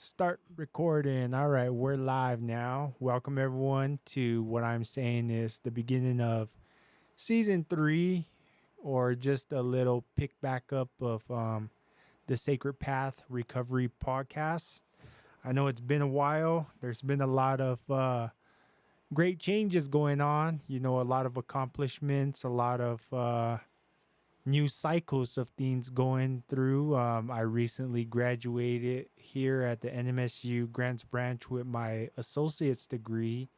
Start recording. All right, we're live now. Welcome everyone to what I'm saying is the beginning of season 3 or just a little pick back up of the Sacred Path Recovery podcast. I know it's been a while. There's been a lot of great changes going on, a lot of accomplishments, a lot of new cycles of things going through. I recently graduated here at the NMSU Grants Branch with my associate's degree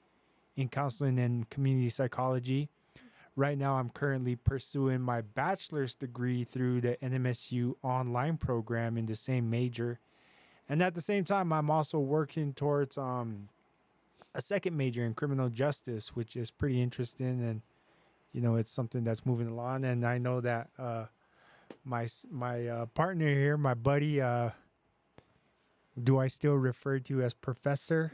in counseling and community psychology. Right now, I'm currently pursuing my bachelor's degree through the NMSU online program in the same major. And at the same time, I'm also working towards a second major in criminal justice, which is pretty interesting. And it's something that's moving along. And I know that my partner here, my buddy, do I still refer to you as Professor?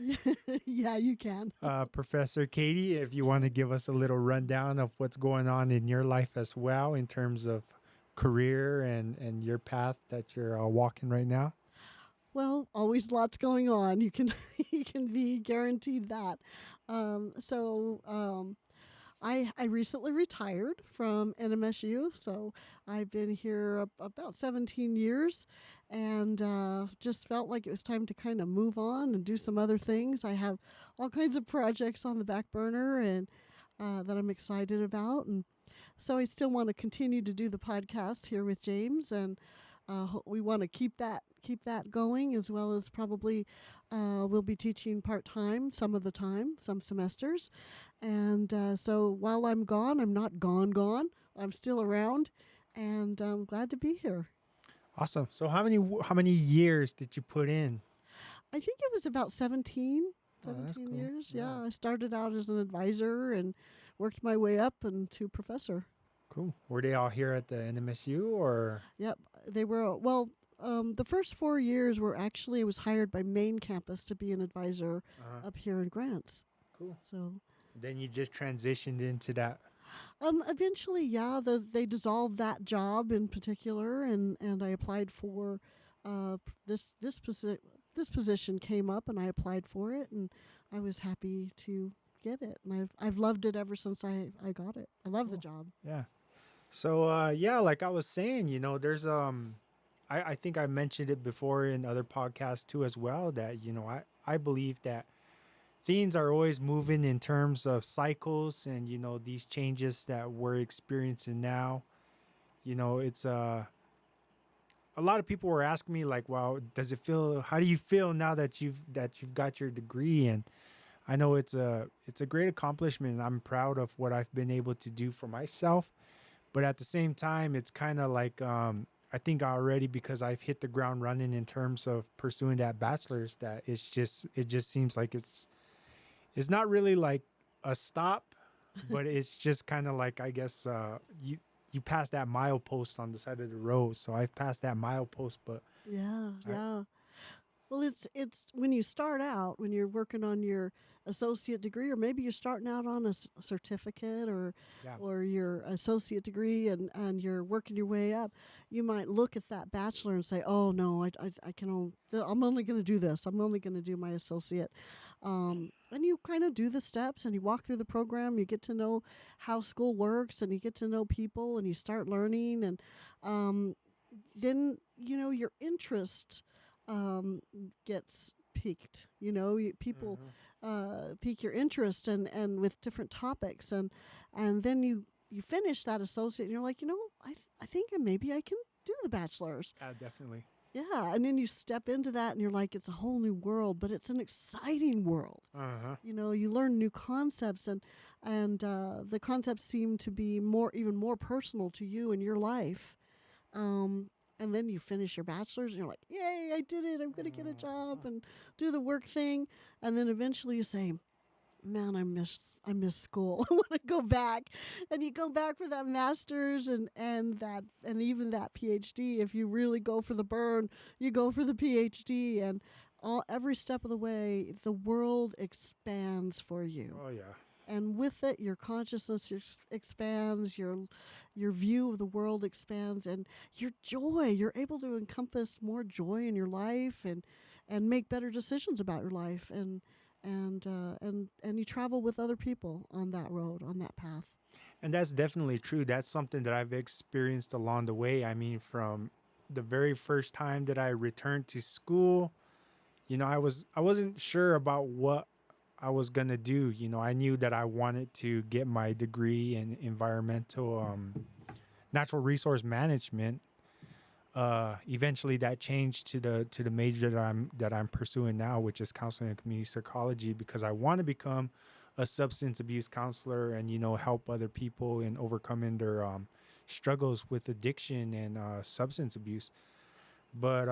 Yeah, you can. Professor Katie, if you want to give us a little rundown of what's going on in your life as well in terms of career and your path that you're walking right now. Well, always lots going on. You can you can be guaranteed that. I recently retired from NMSU, so I've been here about 17 years, and just felt like it was time to kind of move on and do some other things. I have all kinds of projects on the back burner and that I'm excited about, and so I still want to continue to do the podcast here with James, and we want to keep that going, as well as probably we'll be teaching part-time some of the time, some semesters. And so while I'm gone, I'm not gone. I'm still around, and I'm glad to be here. Awesome. So how many years did you put in? I think it was about 17 that's cool. years. Yeah, I started out as an advisor and worked my way up into professor. Cool. Were they all here at the NMSU or? Yep, they were. Well, the first 4 years were actually, I was hired by main campus to be an advisor up here in Grants. Cool. So Then you just transitioned into that. eventually, yeah, they dissolved that job in particular, and I applied for this position came up, and I applied for it, and I was happy to get it, and I've loved it ever since I got it. I love the job. Yeah. So yeah, like I was saying, there's I think I mentioned it before in other podcasts too as well, that I believe that things are always moving in terms of cycles, and these changes that we're experiencing now. It's a lot of people were asking me like, "Well, how do you feel now that you've got your degree?" And I know it's a great accomplishment, and I'm proud of what I've been able to do for myself. But at the same time, it's kind of like I think already, because I've hit the ground running in terms of pursuing that bachelor's, that it just seems like it's not really like a stop, but it's just kind of like, I guess you pass that milepost on the side of the road. So I've passed that milepost, but Yeah. Well, it's when you start out, when you're working on your associate degree, or maybe you're starting out on a certificate or yeah, your associate degree, and you're working your way up, you might look at that bachelor and say, "Oh no, I can only, I'm only going to do this. I'm only going to do my associate." And you kind of do the steps, and you walk through the program. You get to know how school works, and you get to know people, and you start learning, and then your interest gets piqued. People pique your interest, and with different topics, and then you finish that associate, and you're like, I think maybe I can do the bachelor's. definitely. Yeah, and then you step into that, and you're like, it's a whole new world, but it's an exciting world. You learn new concepts, and the concepts seem to be even more personal to you in your life. And then you finish your bachelor's, and you're like, yay, I did it. I'm going to get a job and do the work thing. And then eventually you say, man, I miss school. I want to go back. And you go back for that master's and even that PhD. If you really go for the burn, you go for the PhD, and every step of the way, the world expands for you. Oh yeah. And with it, your consciousness expands, your view of the world expands, and your joy. You're able to encompass more joy in your life, and and make better decisions about your life, and you travel with other people on that road, on that path. And that's definitely true. That's something that I've experienced along the way. I mean, from the very first time that I returned to school, I wasn't sure about what I was going to do. I knew that I wanted to get my degree in environmental natural resource management. Eventually that changed to the major that I'm pursuing now, which is counseling and community psychology, because I want to become a substance abuse counselor and help other people in overcoming their struggles with addiction and substance abuse. But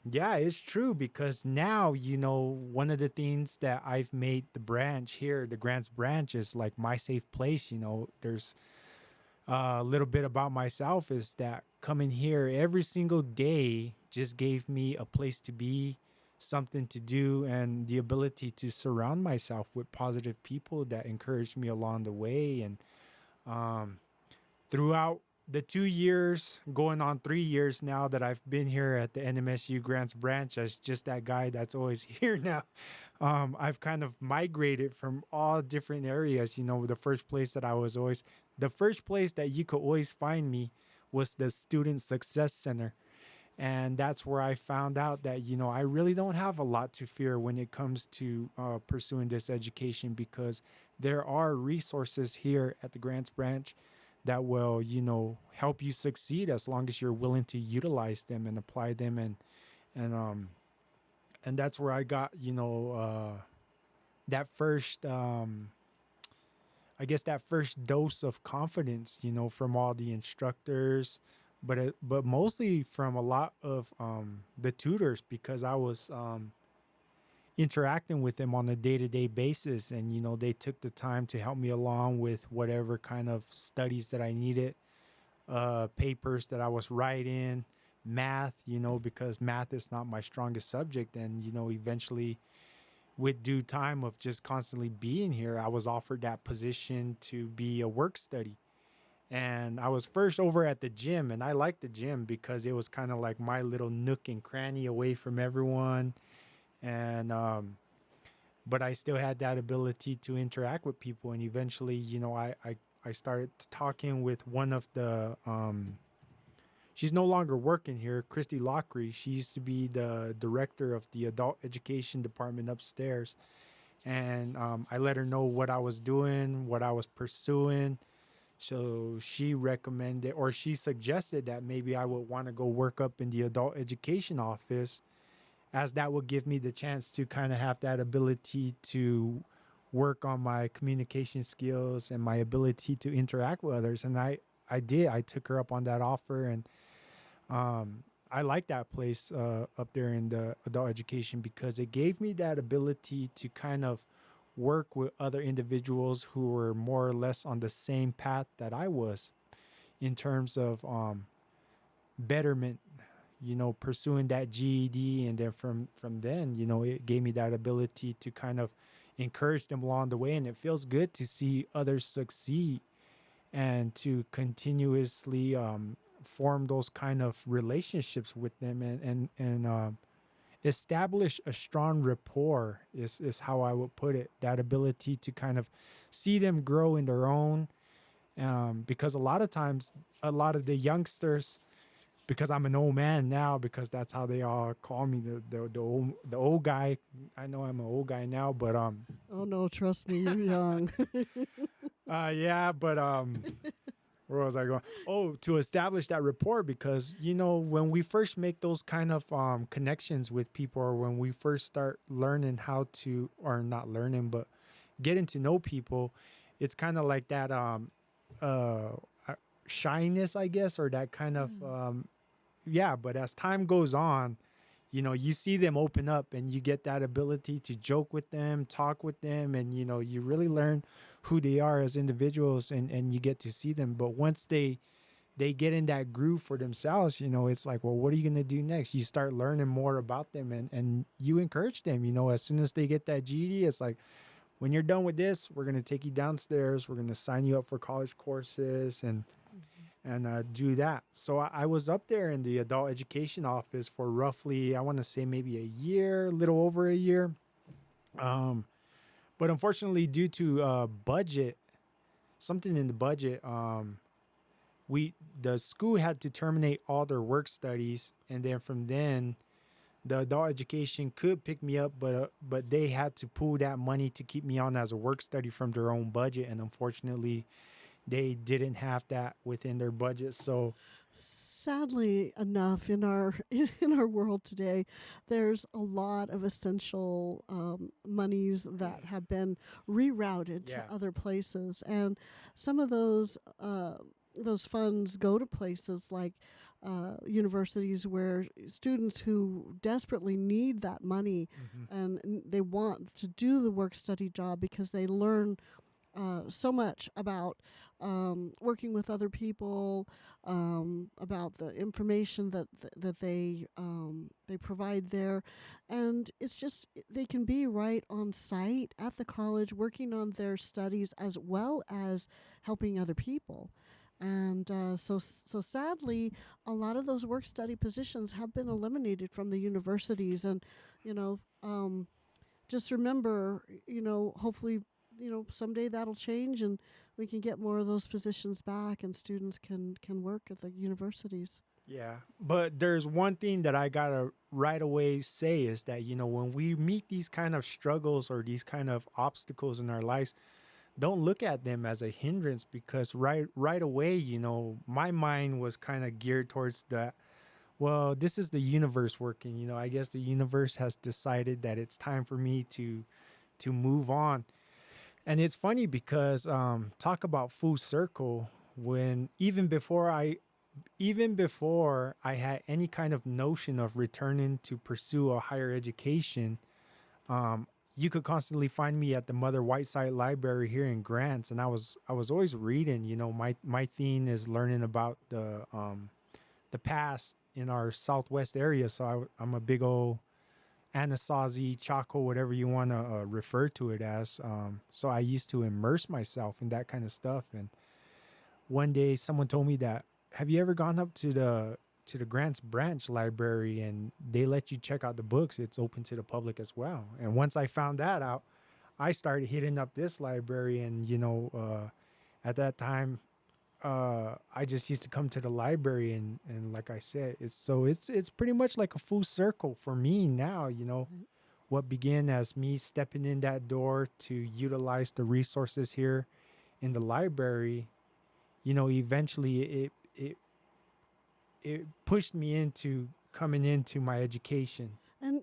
yeah, it's true, because now one of the things that I've made the branch here, the Grants branch, is like my safe place. There's a little bit about myself is that coming here every single day just gave me a place to be, something to do, and the ability to surround myself with positive people that encouraged me along the way. And um, throughout the 2 years, going on 3 years now that I've been here at the NMSU Grants branch as just that guy that's always here now, I've kind of migrated from all different areas. The first place that you could always find me was the Student Success Center. And that's where I found out that, I really don't have a lot to fear when it comes to pursuing this education, because there are resources here at the Grants branch that will, help you succeed as long as you're willing to utilize them and apply them. And that's where I got, that first, I guess that first dose of confidence, from all the instructors, but mostly from a lot of the tutors, because I was interacting with them on a day-to-day basis, and they took the time to help me along with whatever kind of studies that I needed, papers that I was writing, math, because math is not my strongest subject. And eventually, with due time of just constantly being here, I was offered that position to be a work study. And I was first over at the gym, and I liked the gym because it was kind of like my little nook and cranny away from everyone. And but I still had that ability to interact with people. And eventually, I started talking with one of the she's no longer working here, Christy Lockery. She used to be the director of the adult education department upstairs. And I let her know what I was doing, what I was pursuing. So she recommended, or she suggested, that maybe I would want to go work up in the adult education office, as that would give me the chance to kind of have that ability to work on my communication skills and my ability to interact with others. And I did. I took her up on that offer, and I like that place up there in the adult education, because it gave me that ability to kind of work with other individuals who were more or less on the same path that I was, in terms of betterment, pursuing that GED. And then from then, it gave me that ability to kind of encourage them along the way. And it feels good to see others succeed, and to continuously form those kind of relationships with them, and establish a strong rapport is how I would put it. That ability to kind of see them grow in their own, because a lot of times, a lot of the youngsters, because I'm an old man now, because that's how they all call me, the old guy. I know I'm an old guy now, but Oh no, trust me, you're young. yeah, but where was I going? Oh, to establish that rapport, because when we first make those kind of connections with people, or when we first start learning how to, or not learning, but getting to know people, it's kind of like that uh, shyness, I guess, or that kind of yeah. But as time goes on, you see them open up, and you get that ability to joke with them, talk with them, and you really learn who they are as individuals, and you get to see them. But once they get in that groove for themselves, it's like, well, what are you going to do next? You start learning more about them, and you encourage them. As soon as they get that GED, it's like, when you're done with this, we're going to take you downstairs, we're going to sign you up for college courses, and do that. So I was up there in the adult education office for roughly, I want to say maybe a year, a little over a year. Um, but unfortunately, due to budget, something in the budget, we the school had to terminate all their work studies, and then from then the adult education could pick me up, but they had to pool that money to keep me on as a work study from their own budget, and unfortunately they didn't have that within their budget. So Sadly enough, in our in our world today, there's a lot of essential monies that have been rerouted to yeah, other places, and some of those funds go to places like universities where students who desperately need that money hmm, and they want to do the work study job because they learn so much about working with other people, about the information that they provide there, and it's just they can be right on site at the college working on their studies as well as helping other people. And so sadly, a lot of those work study positions have been eliminated from the universities, and you know. Just remember, hopefully, someday that'll change and we can get more of those positions back and students can work at the universities. yeah. But there's one thing that I gotta right away say is that when we meet these kind of struggles or these kind of obstacles in our lives, don't look at them as a hindrance, because right away, my mind was kind of geared towards that. Well, this is the universe working. I guess the universe has decided that it's time for me to move on. And it's funny because talk about full circle, when even before I had any kind of notion of returning to pursue a higher education, um, you could constantly find me at the Mother Whiteside Library here in Grants, and I was always reading. My theme is learning about the past in our Southwest area, so I'm a big old Anasazi, Chaco, whatever you want to refer to it as. So I used to immerse myself in that kind of stuff. And one day, someone told me that, "Have you ever gone up to the Grants Branch Library and they let you check out the books? It's open to the public as well." And once I found that out, I started hitting up this library, and at that time, I just used to come to the library, and like I said, it's pretty much like a full circle for me now. Right. What began as me stepping in that door to utilize the resources here in the library, eventually it pushed me into coming into my education.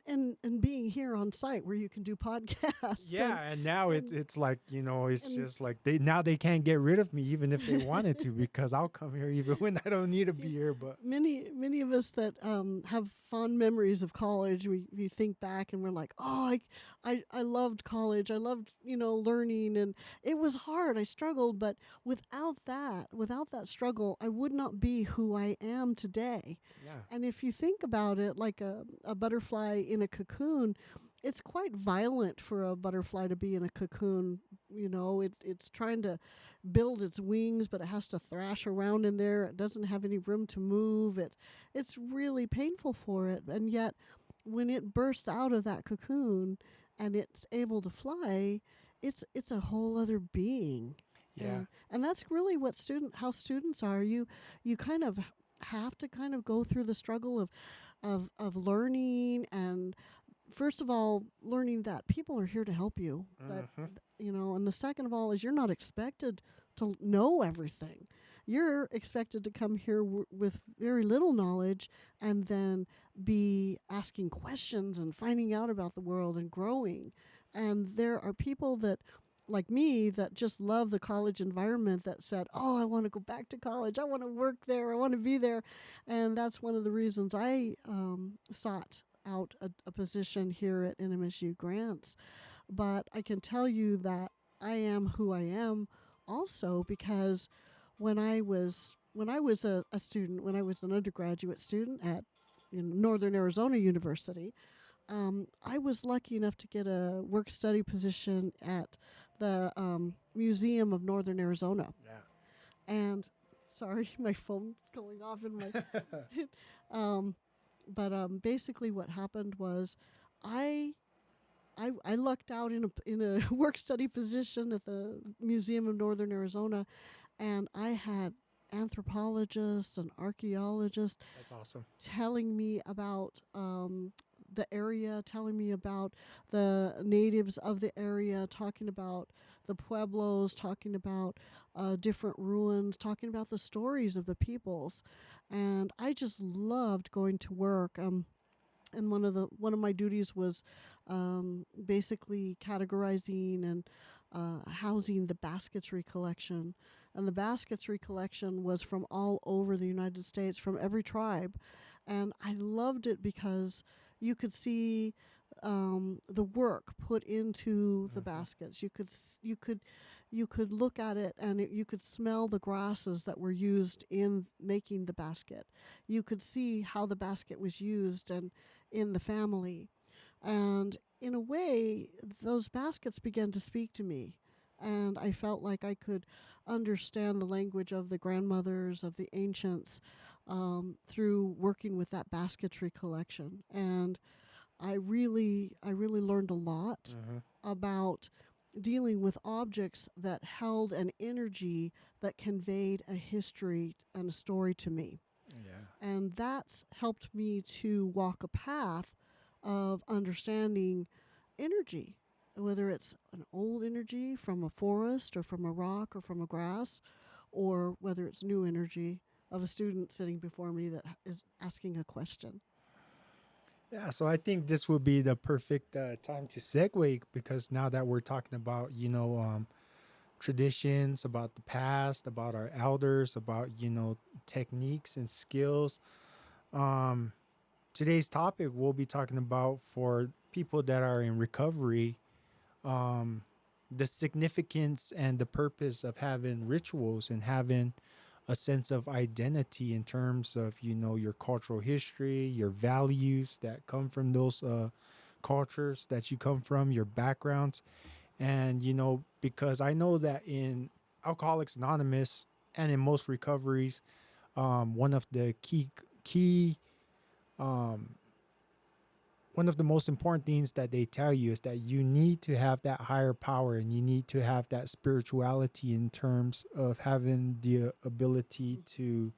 And being here on site where you can do podcasts Yeah, and now it's and it's like, it's and just like they can't get rid of me even if they wanted to, because I'll come here even when I don't need to be here. But many of us that have fond memories of college, we think back and we're like, oh, I loved college. I loved learning, and it was hard. I struggled, but without that struggle, I would not be who I am today. yeah, And if you think about it, like a butterfly in a cocoon, it's quite violent for a butterfly to be in a cocoon. It's trying to build its wings, but it has to thrash around in there. It doesn't have any room to move. It's really painful for it. And yet, when it bursts out of that cocoon and it's able to fly, it's a whole other being. yeah, And that's really how students are. You kind of have to kind of go through the struggle of learning, and first of all learning that people are here to help you, that hmm, and the second of all is you're not expected to know everything. You're expected to come here with very little knowledge and then be asking questions and finding out about the world and growing. And there are people that like me that just love the college environment, that said, "Oh, I want to go back to college. I want to work there. I want to be there." And that's one of the reasons I sought out a position here at NMSU Grants. But I can tell you that I am who I am also because when I was a student, when I was an undergraduate student at Northern Arizona University, I was lucky enough to get a work study position at the Museum of Northern Arizona. yeah, And Sorry, my phone going off in my. um, but basically, what happened was, I I lucked out in a work study position at the Museum of Northern Arizona, and I had anthropologists and archaeologists That's awesome. telling me about the area, telling me about the natives of the area, talking about the pueblos, talking about different ruins, talking about the stories of the peoples, and I just loved going to work. And one of my duties was basically categorizing and housing the basketry collection. And the basketry collection was from all over the United States, from every tribe, and I loved it because you could see the work put into the baskets. You could look at it, and you could smell the grasses that were used in making the basket. You could see how the basket was used and in the family. And in a way, those baskets began to speak to me. And I felt like I could understand the language of the grandmothers, of the ancients, through working with that basketry collection. And I really learned a lot about dealing with objects that held an energy that conveyed a history and a story to me. Yeah. And that's helped me to walk a path of understanding energy, whether it's an old energy from a forest or from a rock or from a grass, or whether it's new energy of a student sitting before me that is asking a question. Yeah, so I think this would be the perfect time to segue because now that we're talking about, traditions, about the past, about our elders, about, techniques and skills. Um, Today's topic we'll be talking about for people that are in recovery, um, the significance and the purpose of having rituals and having a sense of identity in terms of your cultural history, your values that come from those cultures that you come from, your backgrounds. And because I know that in Alcoholics Anonymous and in most recoveries, one of the key um, one of the most important things that they tell you is that you need to have that higher power and you need to have that spirituality in terms of having the ability to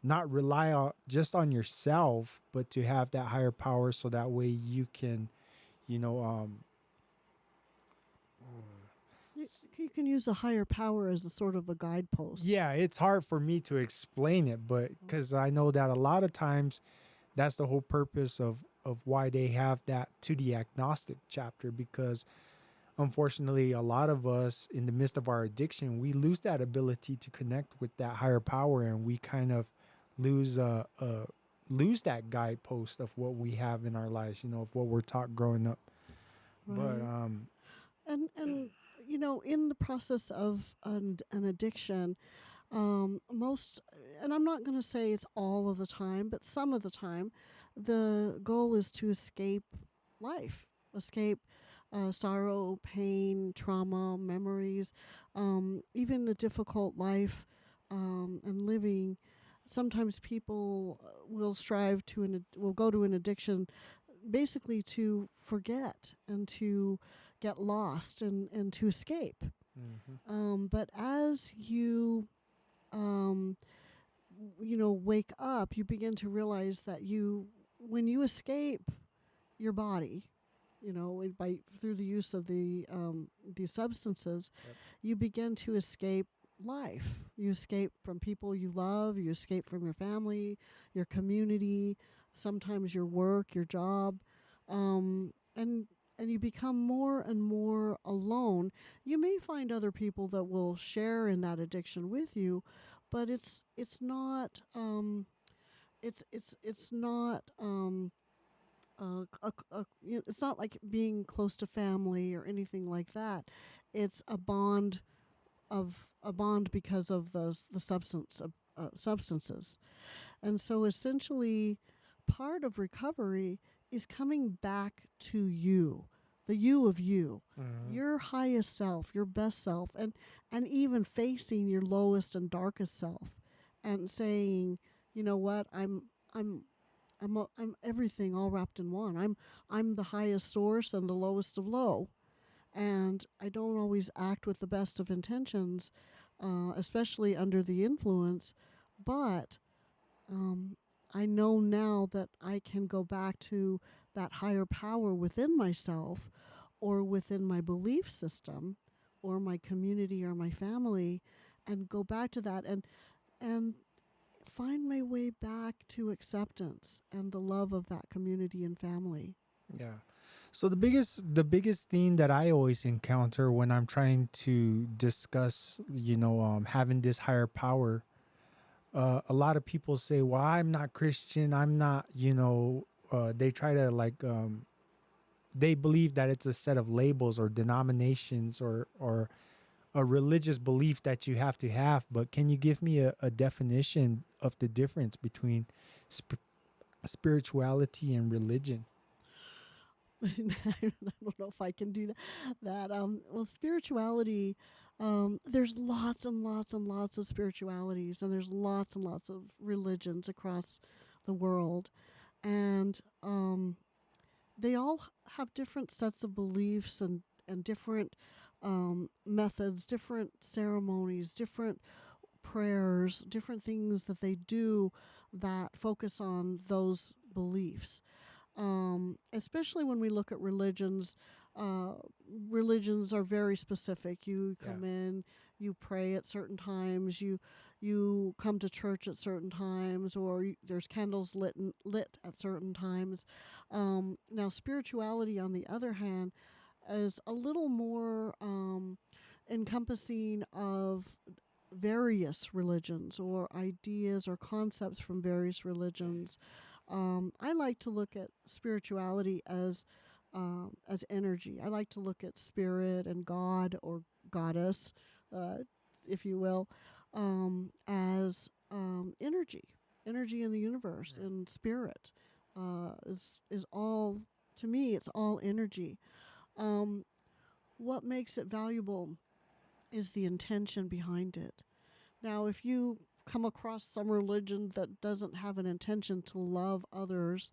not rely on just on yourself, but to have that higher power so that way you can, you know, You can use a higher power as a sort of a guidepost. yeah, it's hard for me to explain it, but because I know that a lot of times that's the whole purpose of why they have that to the agnostic chapter, because unfortunately a lot of us in the midst of our addiction we lose that ability to connect with that higher power, and we kind of lose lose that guidepost of what we have in our lives, of what we're taught growing up. But Right. And in the process of an addiction, most, and I'm not going to say it's all of the time, but some of the time, the goal is to escape life, escape sorrow, pain, trauma, memories, even a difficult life and living. Sometimes people will strive to will go to an addiction basically to forget and to get lost and to escape. But as you um, wake up, you begin to realize that when you escape your body, by through the use of these substances, Yep. you begin to escape life. You escape from people you love. You escape from your family, your community, sometimes your work, your job, and you become more and more alone. You may find other people that will share in that addiction with you, but it's not it's not it's not like being close to family or anything like that. It's a bond because of the substances. And so essentially, part of recovery is coming back to you, the you of you, your highest self, your best self, and even facing your lowest and darkest self, and saying, you know what, I'm everything all wrapped in one. I'm the highest source and the lowest of low, and I don't always act with the best of intentions, especially under the influence. But um, I know now that I can go back to that higher power within myself, or within my belief system, or my community or my family, and go back to that and find my way back to acceptance and the love of that community and family. Yeah. So the biggest thing that I always encounter when I'm trying to discuss, having this higher power, a lot of people say, "Well, I'm not Christian. I'm not," they try to they believe that it's a set of labels or denominations or a religious belief that you have to have. But can you give me a definition of the difference between sp- spirituality and religion? I don't know if I can do that. Well, spirituality. There's lots and lots and lots of spiritualities, and there's lots and lots of religions across the world, and they all have different sets of beliefs and different methods, different ceremonies, different prayers, different things that they do that focus on those beliefs. Especially when we look at religions, uh, religions are very specific. You Yeah. come in, you pray at certain times, you come to church at certain times, or there's candles lit at certain times. Now, spirituality, on the other hand, is a little more encompassing of various religions or ideas or concepts from various religions. I like to look at spirituality as energy. I like to look at spirit and God or goddess, uh, if you will, as energy in the universe, and spirit is all, to me. It's all energy. Um, what makes it valuable is the intention behind it. Now, if you come across some religion that doesn't have an intention to love others,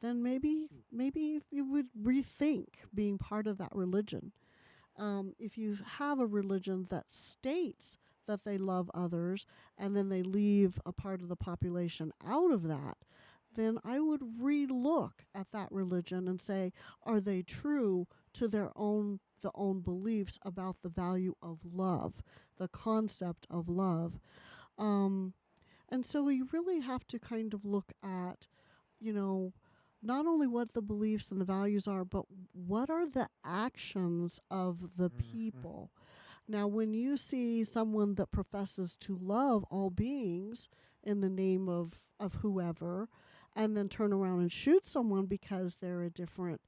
then maybe you would rethink being part of that religion. If you have a religion that states that they love others, and then they leave a part of the population out of that, then I would relook at that religion and say, are they true to their own beliefs about the value of love, the concept of love? Um, and so we really have to kind of look at, you know, not only what the beliefs and the values are, but what are the actions of the Mhm. people. Now, when you see someone that professes to love all beings in the name of whoever, and then turn around and shoot someone because they're a different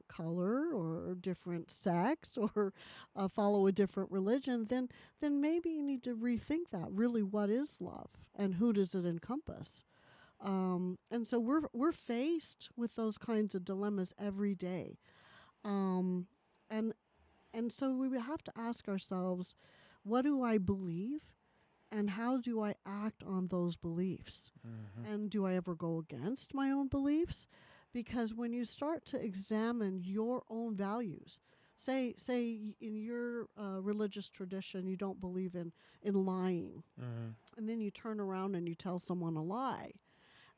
color or different sex, or follow a different religion, then maybe you need to rethink that. Really, what is love, and who does it encompass? And so we're faced with those kinds of dilemmas every day, um, and and so we would have to ask ourselves, what do I believe, and how do I act on those beliefs? Mhm. And do I ever go against my own beliefs? Because when you start to examine your own values, say in your religious tradition you don't believe in lying, Mhm. and then you turn around and you tell someone a lie,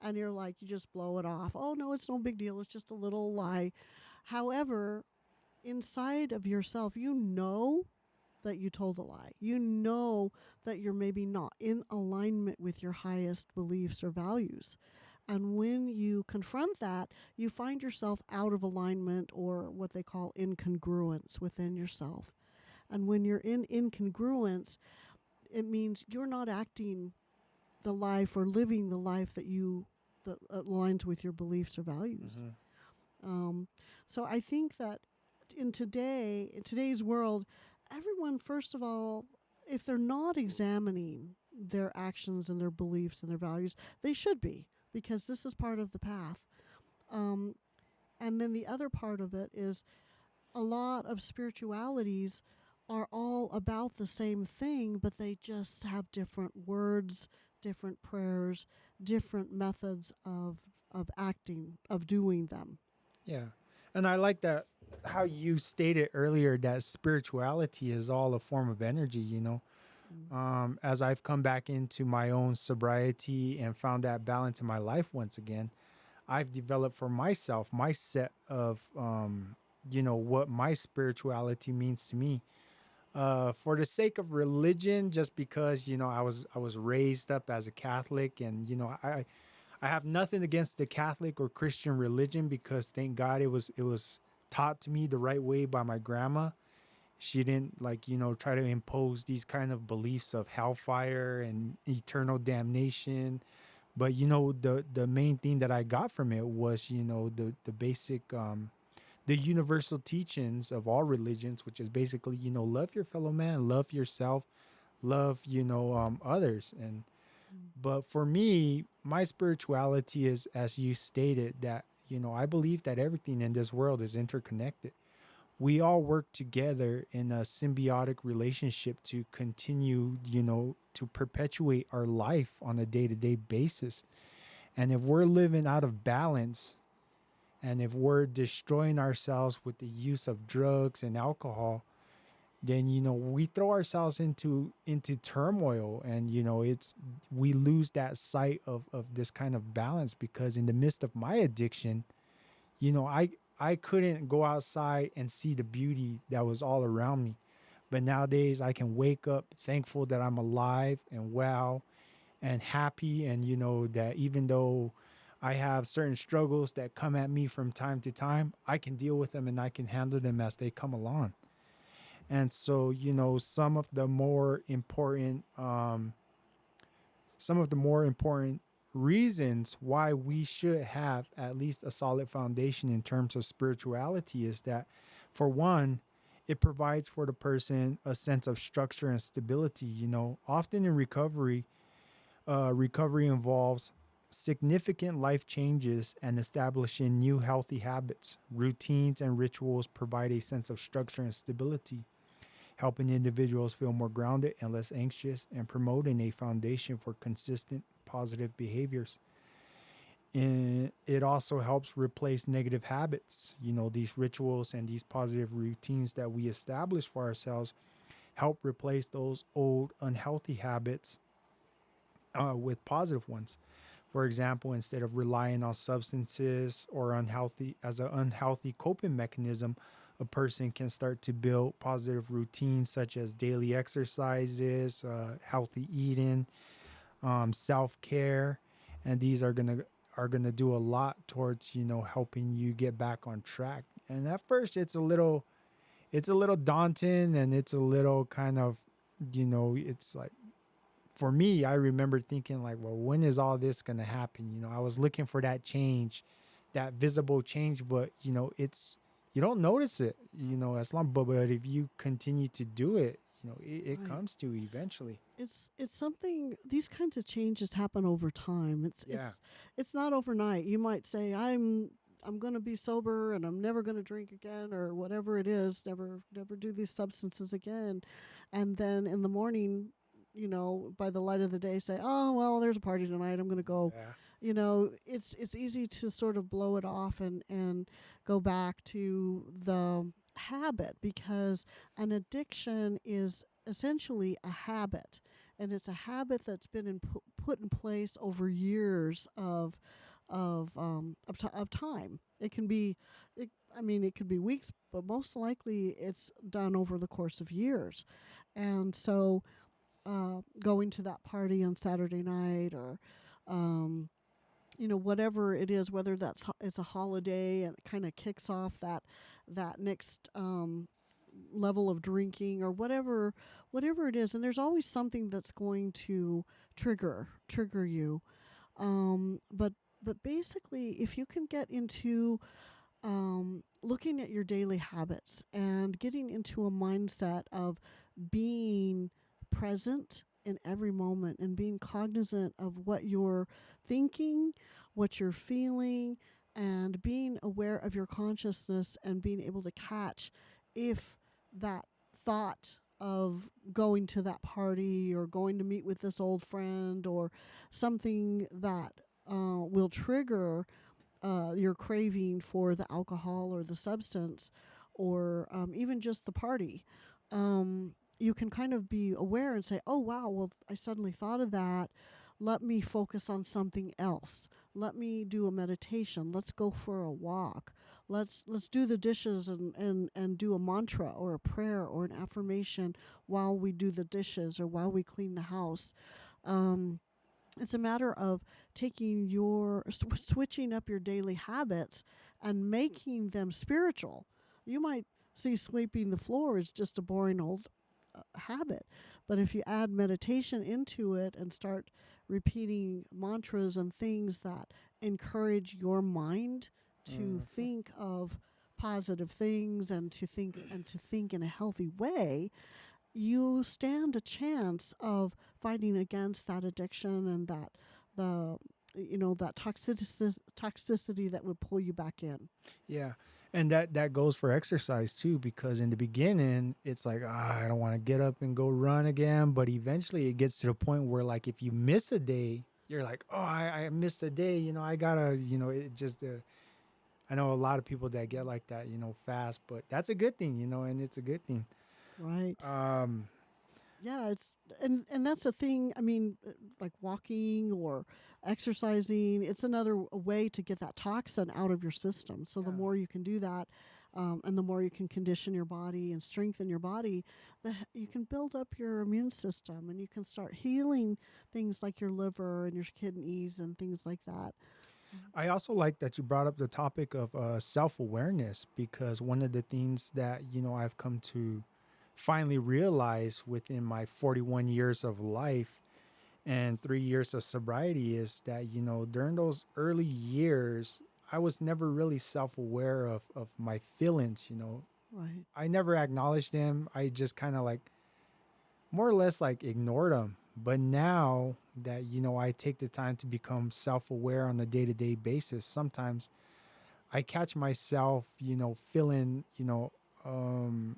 and you're like, you just blow it off. Oh no, it's no big deal. It's just a little lie. However, inside of yourself, you know that you told a lie. You know that you're maybe not in alignment with your highest beliefs or values. And when you confront that, you find yourself out of alignment, or what they call incongruence within yourself. And when you're in incongruence, it means you're not acting the life or living the life that aligns with your beliefs or values. Mhm. Um, so I think that in today's world, everyone, first of all, if they're not examining their actions and their beliefs and their values, they should be, because this is part of the path. Um, and then the other part of it is, a lot of spiritualities are all about the same thing, but they just have different words, different prayers, different methods of acting, of doing them. Yeah. And I like that how you stated earlier that spirituality is all a form of energy, you know. Mm. As I've come back into my own sobriety and found that balance in my life once again, I've developed for myself my set of, what my spirituality means to me. For the sake of religion, just because I was raised up as a Catholic, and I have nothing against the Catholic or Christian religion, because thank God it was taught to me the right way by my grandma. She didn't, like, try to impose these kind of beliefs of hellfire and eternal damnation. But the main thing that I got from it was, the basic, the universal teachings of all religions, which is basically, love your fellow man, love yourself, love, others. And Mm. but for me, my spirituality is, as you stated, that I believe that everything in this world is interconnected. We all work together in a symbiotic relationship to continue, to perpetuate our life on a day-to-day basis. And if we're living out of balance, and if we're destroying ourselves with the use of drugs and alcohol, then we throw ourselves into turmoil. And it's we lose that sight of this kind of balance, because in the midst of my addiction, I couldn't go outside and see the beauty that was all around me. But nowadays I can wake up thankful that I'm alive and well and happy, and that even though I have certain struggles that come at me from time to time, I can deal with them and I can handle them as they come along. And so, some of the more important reasons why we should have at least a solid foundation in terms of spirituality is that, for one, it provides for the person a sense of structure and stability. Often in recovery involves significant life changes and establishing new healthy habits. Routines and rituals provide a sense of structure and stability, helping individuals feel more grounded and less anxious, and promoting a foundation for consistent positive behaviors. And it also helps replace negative habits. These rituals and these positive routines that we establish for ourselves help replace those old unhealthy habits with positive ones. For example, instead of relying on substances or unhealthy as an unhealthy coping mechanism, a person can start to build positive routines such as daily exercises, healthy eating, self care, and these are gonna do a lot towards helping you get back on track. And at first, it's a little daunting, and it's a little kind of, it's like, for me, I remember thinking like, well, when is all this going to happen? I was looking for that change, that visible change, but you don't notice it, as long, but if you continue to do it, it Right. comes to eventually. It's something. These kinds of changes happen over time. It's Yeah. it's it's not overnight. You might say I'm going to be sober and I'm never going to drink again or whatever it is. Never do these substances again, and then in the morning, by the light of the day, say, oh well, there's a party tonight. I'm going to go. Yeah. It's easy to sort of blow it off and go back to the habit, because an addiction is essentially a habit, and it's a habit that's been put in place over years of time. It can be, it could be weeks, but most likely it's done over the course of years. And so, going to that party on Saturday night, or whatever it is, whether it's a holiday and it kind of kicks off that next level of drinking, or whatever it is, and there's always something that's going to trigger you. But basically, if you can get into looking at your daily habits and getting into a mindset of being present in every moment and being cognizant of what you're thinking, what you're feeling, and being aware of your consciousness and being able to catch if that thought of going to that party or going to meet with this old friend or something that will trigger your craving for the alcohol or the substance or even just the party, you can kind of be aware and say, oh, wow, well, I suddenly thought of that. Let me focus on something else. Let me do a meditation. Let's go for a walk. Let's do the dishes and do a mantra or a prayer or an affirmation while we do the dishes or while we clean the house. It's a matter of taking switching up your daily habits and making them spiritual. You might see sweeping the floor as just a boring old habit, but if you add meditation into it and start repeating mantras and things that encourage your mind to think of positive things and to think in a healthy way, you stand a chance of fighting against that addiction and that toxicity that would pull you back in. Yeah. And that goes for exercise too, because in the beginning it's like, I don't want to get up and go run again, but eventually it gets to the point where, like, if you miss a day, you're like, oh, I missed a day, I gotta, it just I know a lot of people that get like that, fast, but that's a good thing, and it's a good thing. Right. um Yeah, it's and that's a thing. I mean, like walking or exercising, it's another way to get that toxin out of your system. So the yeah. more you can do that, and the more you can condition your body and strengthen your body, you can build up your immune system and you can start healing things like your liver and your kidneys and things like that. I also like that you brought up the topic of self-awareness, because one of the things that I've come to finally realize within my 41 years of life and 3 years of sobriety is that during those early years I was never really self-aware of my feelings. Right. I never acknowledged them. I just kind of like more or less like ignored them. But now that I take the time to become self-aware on a day-to-day basis, sometimes I catch myself feeling um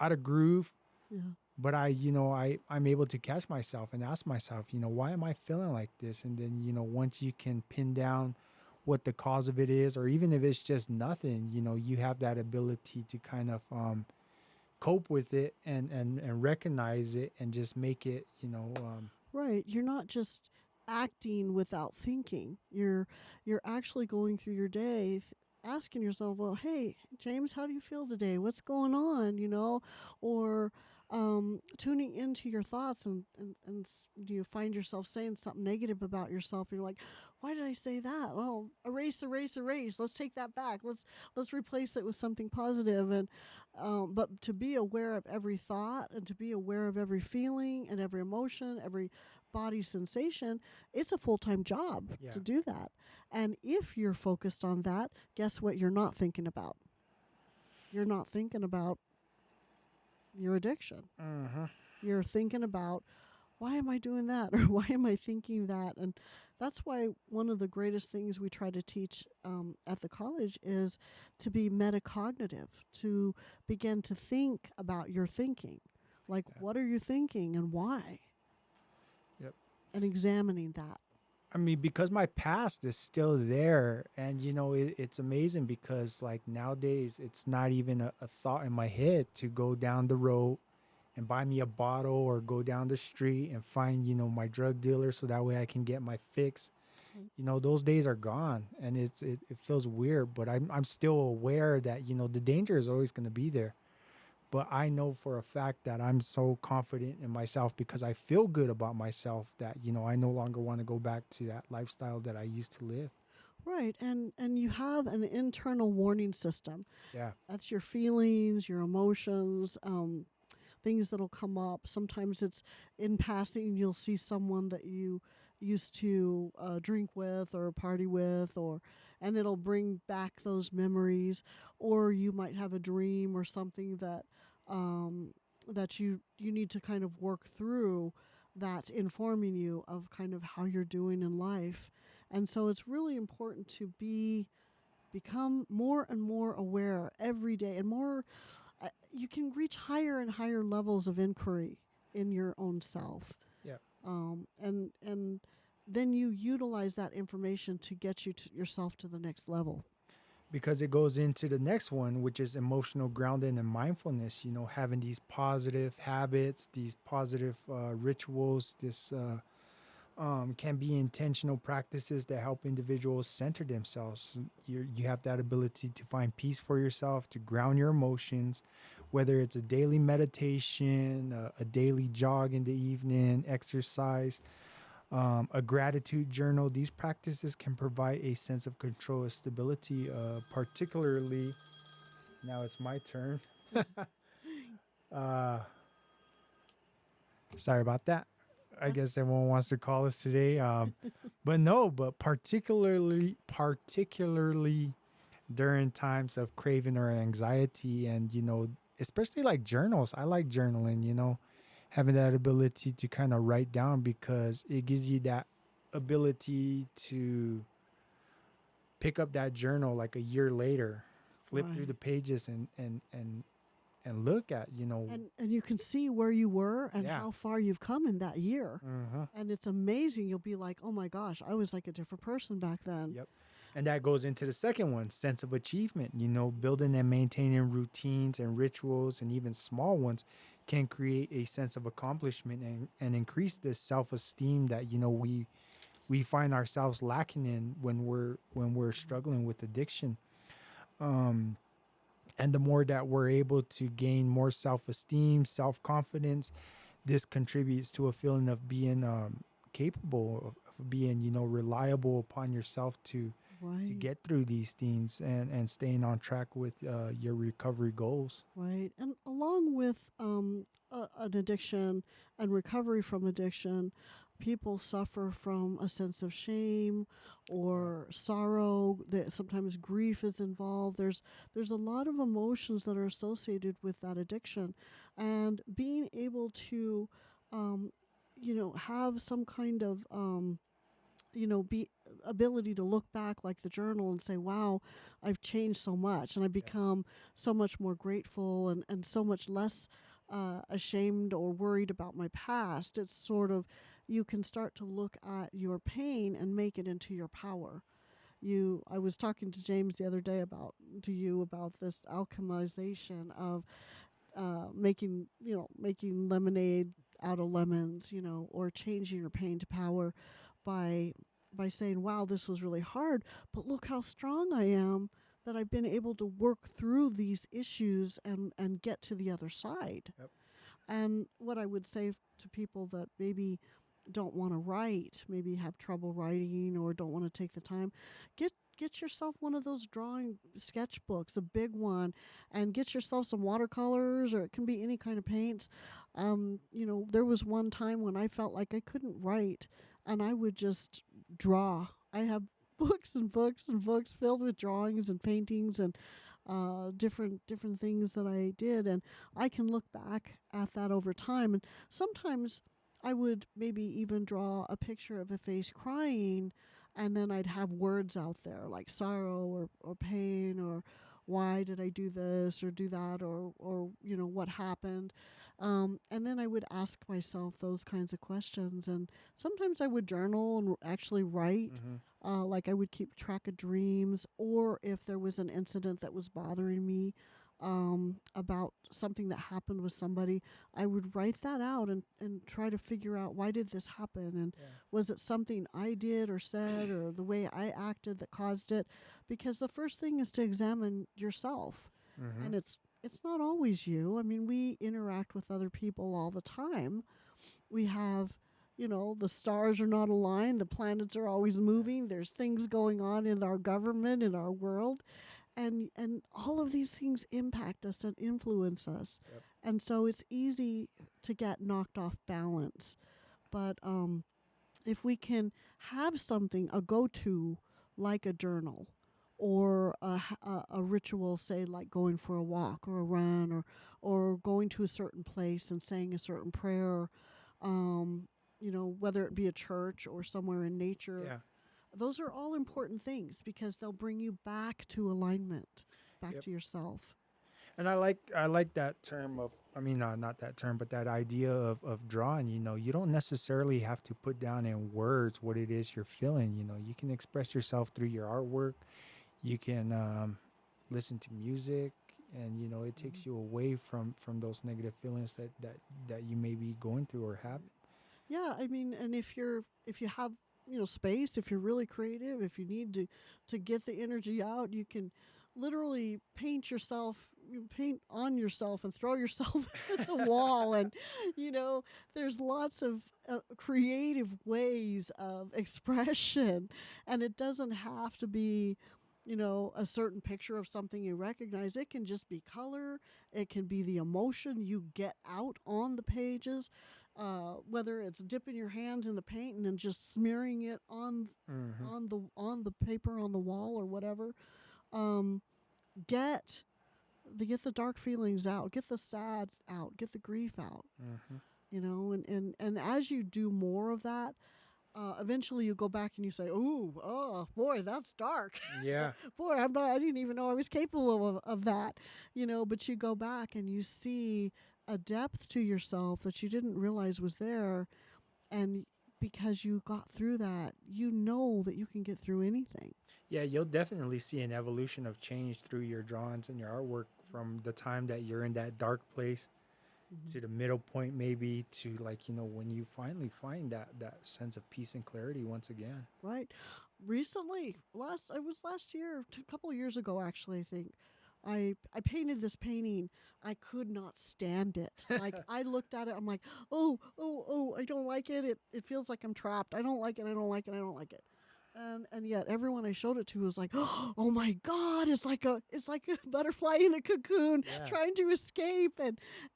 out of groove. Yeah. But I'm able to catch myself and ask myself, why am I feeling like this? And then once you can pin down what the cause of it is, or even if it's just nothing, you have that ability to kind of cope with it and recognize it and just make it Right. You're not just acting without thinking. You're actually going through your day asking yourself, well, hey, James, how do you feel today? What's going on? Or tuning into your thoughts and you find yourself saying something negative about yourself. And you're like, why did I say that? Well, erase, erase, erase. Let's take that back. Let's replace it with something positive. And but to be aware of every thought and to be aware of every feeling and every emotion, every body sensation, it's a full-time job yeah. to do that. And if you're focused on that, guess what you're not thinking about? You're not thinking about your addiction. Mm-hmm. You're thinking about, why am I doing that? Or why am I thinking that? And that's why one of the greatest things we try to teach at the college is to be metacognitive, to begin to think about your thinking. Like, Yeah. what are you thinking and why? Yep. And examining that. I mean, because my past is still there, and it's amazing because like nowadays it's not even a thought in my head to go down the road and buy me a bottle or go down the street and find my drug dealer so that way I can get my fix. Mm. Those days are gone, and it feels weird, but I'm still aware that the danger is always going to be there. But I know for a fact that I'm so confident in myself because I feel good about myself that I no longer want to go back to that lifestyle that I used to live. Right. And you have an internal warning system. Yeah. That's your feelings, your emotions, things that'll come up. Sometimes it's in passing, you'll see someone that you used to drink with or party with, and it'll bring back those memories. Or you might have a dream or something that you need to kind of work through, that's informing you of kind of how you're doing in life. And so it's really important to become more and more aware every day, and more you can reach higher and higher levels of inquiry in your own self. Yeah. And then you utilize that information to get yourself to the next level. Because it goes into the next one, which is emotional grounding and mindfulness. Having these positive habits, these positive rituals, this can be intentional practices that help individuals center themselves. You have that ability to find peace for yourself, to ground your emotions, whether it's a daily meditation, a daily jog in the evening, exercise, a gratitude journal. These practices can provide a sense of control and stability, particularly. Now it's my turn. uh, Sorry about that. I guess everyone wants to call us today. But no, but particularly during times of craving or anxiety, and especially like journals. I like journaling, having that ability to kind of write down, because it gives you that ability to pick up that journal like a year later, flip through the pages and look at, and you can see where you were and Yeah. how far you've come in that year. And it's amazing. You'll be like, oh my gosh, I was like a different person back then. Yep. And that goes into the second one, sense of achievement. Building and maintaining routines and rituals, and even small ones, can create a sense of accomplishment and increase this self-esteem that we find ourselves lacking in when we're struggling with addiction. And the more that we're able to gain more self-esteem, self-confidence, this contributes to a feeling of being capable of being, reliable upon yourself to get through these things, and staying on track with your recovery goals. Right. And along with an addiction and recovery from addiction, people suffer from a sense of shame or sorrow. That sometimes grief is involved. There's a lot of emotions that are associated with that addiction, and being able to, have some kind of be ability to look back like the journal and say, wow, I've changed so much, and I've become so much more grateful, and so much less ashamed or worried about my past. It's sort of, you can start to look at your pain and make it into your power. I was talking to James the other day about this alchemization of making lemonade out of lemons, or changing your pain to power by saying, wow, this was really hard, but look how strong I am, that I've been able to work through these issues and get to the other side. Yep. And what I would say to people that maybe don't want to write, maybe have trouble writing or don't want to take the time, get yourself one of those drawing sketchbooks, a big one, and get yourself some watercolors, or it can be any kind of paints. There was one time when I felt like I couldn't write, and I would just draw. I have books and books and books filled with drawings and paintings and different things that I did, and I can look back at that over time. And sometimes I would maybe even draw a picture of a face crying, and then I'd have words out there like sorrow or pain, or why did I do this or do that, or what happened. And then I would ask myself those kinds of questions. And sometimes I would journal and actually write. Like I would keep track of dreams, or if there was an incident that was bothering me, about something that happened with somebody, I would write that out and try to figure out, why did this happen, and was it something I did or said or the way I acted that caused it? Because the first thing is to examine yourself. And it's not always you. I mean, we interact with other people all the time. We have, the stars are not aligned, the planets are always moving, there's things going on in our government, in our world, and all of these things impact us and influence us. And so it's easy to get knocked off balance. But if we can have something, a go-to, like a journal, or a ritual, say like going for a walk or a run, or going to a certain place and saying a certain prayer, whether it be a church or somewhere in nature, those are all important things, because they'll bring you back to alignment, back to yourself. And I like that term of, I mean, not that term, but that idea of drawing. You don't necessarily have to put down in words what it is you're feeling. You can express yourself through your artwork. You can listen to music, and it takes you away from those negative feelings that you may be going through or having. Yeah, I mean, and if you have space, if you're really creative, if you need to get the energy out, you can literally paint yourself, you paint on yourself and throw yourself at the wall, and there's lots of creative ways of expression, and it doesn't have to be a certain picture of something you recognize. It can just be color. It can be the emotion you get out on the pages, whether it's dipping your hands in the paint and then just smearing it Mm-hmm. on the paper on the wall or whatever. Um, get get the dark feelings out, get the sad out, get the grief out. Mm-hmm. And as you do more of that, eventually you go back and you say, "Ooh, oh boy, that's dark. Yeah. Boy, I didn't even know I was capable of that." But you go back and you see a depth to yourself that you didn't realize was there, and because you got through that, you know that you can get through anything. Yeah, you'll definitely see an evolution of change through your drawings and your artwork from the time that you're in that dark place Mhm. to the middle point, maybe to, like, when you finally find that sense of peace and clarity once again. Right. Recently, last year, a couple of years ago actually, I think. I painted this painting. I could not stand it. Like I looked at it, I'm like, oh, I don't like it. It feels like I'm trapped. I don't like it. I don't like it. I don't like it. And yet everyone I showed it to was like, oh my god, it's like a butterfly in a cocoon Yeah. trying to escape,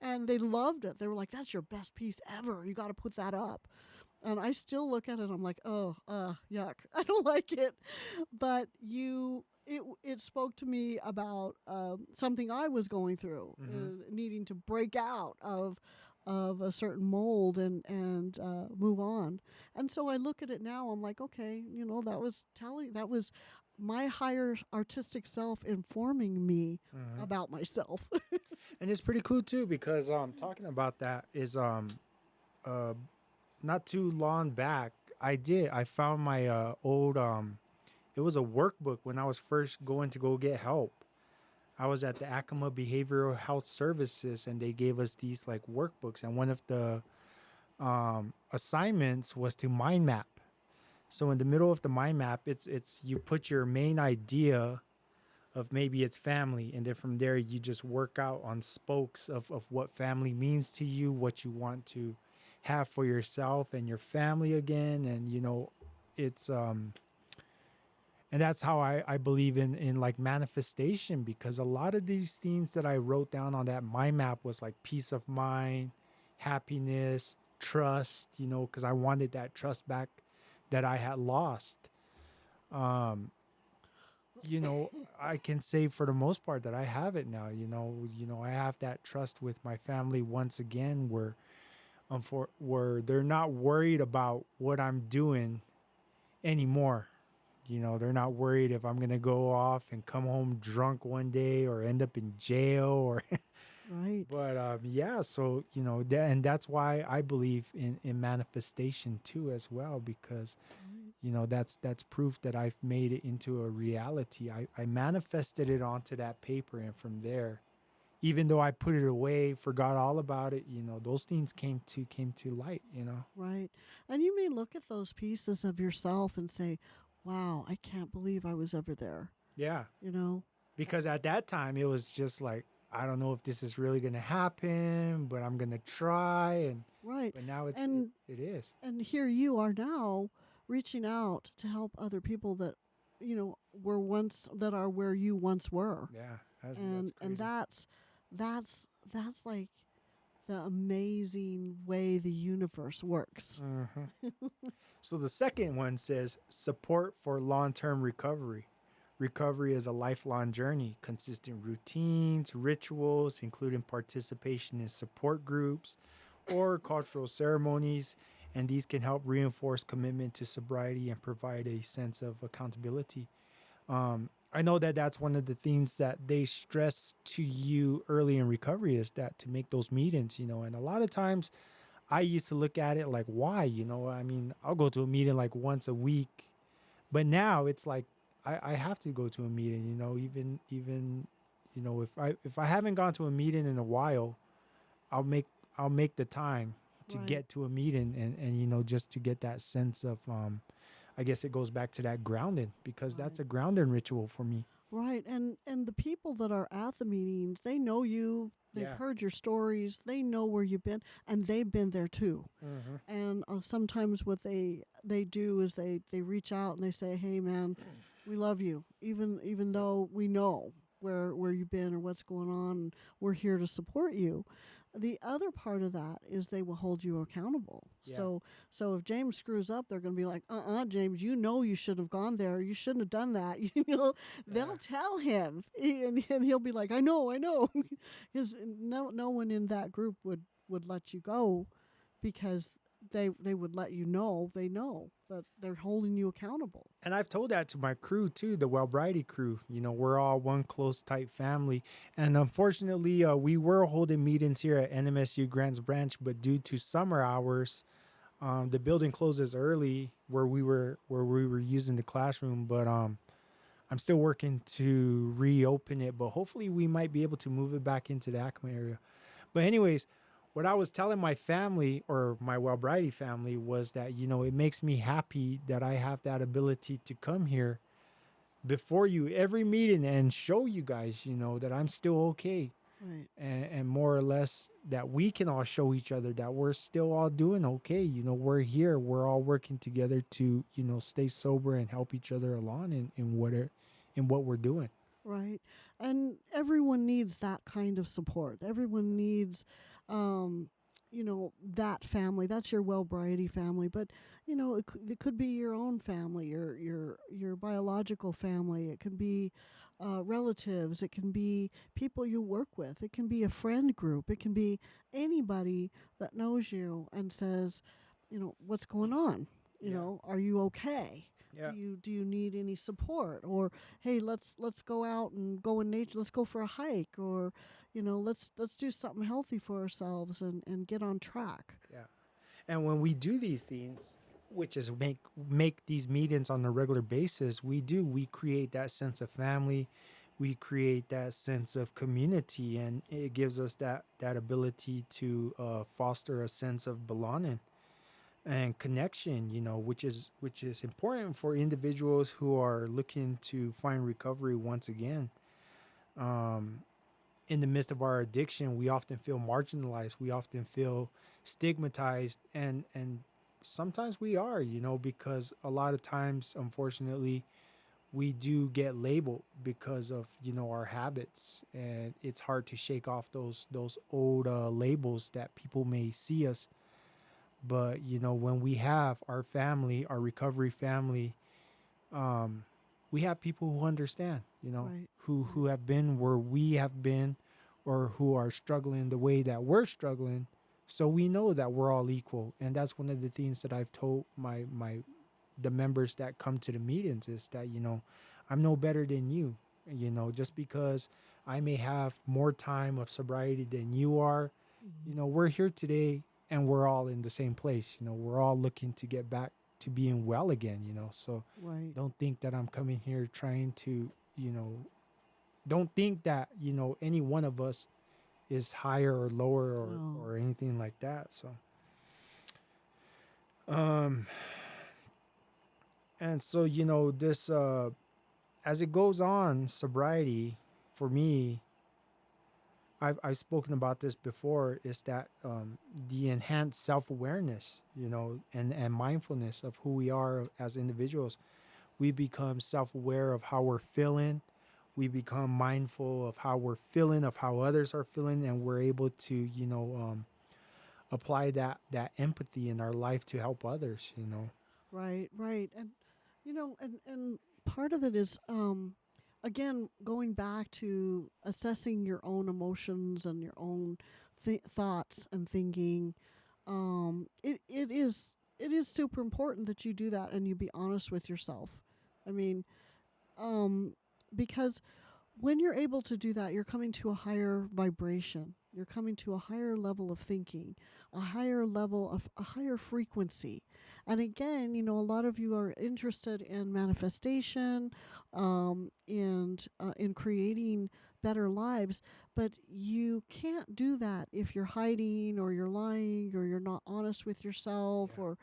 and they loved it. They were like, that's your best piece ever. You got to put that up. And I still look at it. I'm like, oh, yuck. I don't like it. But it spoke to me about something I was going through, Mm-hmm. needing to break out of a certain mold and move on. And so I look at it now. I'm like, okay, that was my higher artistic self informing me Mm-hmm. about myself. And it's pretty cool too, because talking about that is uh not too long back, I found my old it was a workbook when I was first going to go get help. I was at the Acoma Behavioral Health Services, and they gave us these like workbooks, and one of the assignments was to mind map. So in the middle of the mind map, it's you put your main idea of maybe it's family, and then from there you just work out on spokes of what family means to you, what you want to have for yourself and your family again. And it's and that's how I believe in like manifestation, because a lot of these things that I wrote down on that mind map was like peace of mind, happiness, trust, because I wanted that trust back that I had lost. um you know I can say for the most part that I have it now. I have that trust with my family once again, where where they're not worried about what I'm doing anymore. They're not worried if I'm going to go off and come home drunk one day or end up in jail or Right. but yeah, so and that's why I believe in manifestation too as well, because Right. that's proof that I've made it into a reality. I manifested it onto that paper, and from there, even though I put it away, forgot all about it, those things came to light. Right. And you may look at those pieces of yourself and say, wow, I can't believe I was ever there. Yeah, You know? because at that time it was just like, I don't know if this is really gonna happen, but I'm gonna try. And Right. but now And it is. and here you are now reaching out to help other people that were once that are where you once were. Yeah, that's And crazy. that's like the amazing way the universe works. Hmm. So the second one says support for long-term recovery. Recovery is a lifelong journey. Consistent routines, rituals, including participation in support groups or cultural ceremonies, and these can help reinforce commitment to sobriety and provide a sense of accountability. I know that that's one of the things that they stress to you early in recovery is that to make those meetings, and a lot of times I used to look at it like, why? I mean, I'll go to a meeting like once a week, but now it's like I have to go to a meeting. Even if I haven't gone to a meeting in a while, I'll make I'll make the time to Right. get to a meeting and just to get that sense of I guess it goes back to that grounding because that's Right. a grounding ritual for me. Right. And the people that are at the meetings, they know you. They've Yeah. heard your stories. They know where you've been, and they've been there too. Mm-hmm. And sometimes what they do is they reach out and they say, "Hey, man, we love you, even Yep. though we know where you've been or what's going on. And we're here to support you." The other part of that is they will hold you accountable. Yeah. So if James screws up, they're going to be like, James, you know you should have gone there. You shouldn't have done that." Yeah. They'll tell him, and he'll be like, I know," because no one in that group would let you go because they would let you know they know that they're holding you accountable. And I've told that to my crew too, the Wellbrighty crew. We're all one close, tight family. And unfortunately, we were holding meetings here at NMSU Grants Branch, but due to summer hours, the building closes early where we were using the classroom. But I'm still working to reopen it. But hopefully, we might be able to move it back into the Acoma area. But anyways, what I was telling my family or my Wellbrighty family was that it makes me happy that I have that ability to come here before you every meeting and show you guys that I'm still okay, Right. and more or less that we can all show each other that we're still all doing okay. We're here, we're all working together to stay sober and help each other along in what we're doing. Right. And everyone needs that kind of support. Everyone needs, um, that family. That's your Wellbrighty family. But, it could be your own family, your biological family. It can be relatives. It can be people you work with. It can be a friend group. It can be anybody that knows you and says, what's going on? Yeah. Are you okay? Yeah. Do you need any support? Or hey, let's go out and go in nature. Let's go for a hike, or let's do something healthy for ourselves and get on track. Yeah. And when we do these things, which is make these meetings on a regular basis, we create that sense of family, we create that sense of community, and it gives us that ability to foster a sense of belonging and connection. Which is important for individuals who are looking to find recovery once again. Um, in the midst of our addiction, we often feel marginalized. We often feel stigmatized, and sometimes we are, because a lot of times, unfortunately, we do get labeled because of our habits, and it's hard to shake off those old labels that people may see us. But when we have our family, our recovery family, um, we have people who understand, Right. who Right. have been where we have been, or who are struggling the way that we're struggling. So we know that we're all equal, and that's one of the things that I've told my the members that come to the meetings is that I'm no better than you. Just because I may have more time of sobriety than you are, Mhm. we're here today and we're all in the same place. We're all looking to get back to being well again. So Right. don't think that I'm coming here trying to, don't think that, any one of us is higher or lower No. or anything like that. So, um, and so, this, as it goes on, sobriety for me, I've spoken about this before, is that the enhanced self awareness, and mindfulness of who we are as individuals. We become self aware of how we're feeling. We become mindful of how we're feeling, of how others are feeling, and we're able to, apply that empathy in our life to help others. Right. Right. And and part of it is again going back to assessing your own emotions and your own thoughts and thinking. It is super important that you do that and you be honest with yourself. I mean, um because when you're able to do that, you're coming to a higher vibration. You're coming to a higher level of thinking, a higher level of a higher frequency. And again, a lot of you are interested in manifestation, and in creating better lives, but you can't do that if you're hiding or you're lying or you're not honest with yourself Yeah. or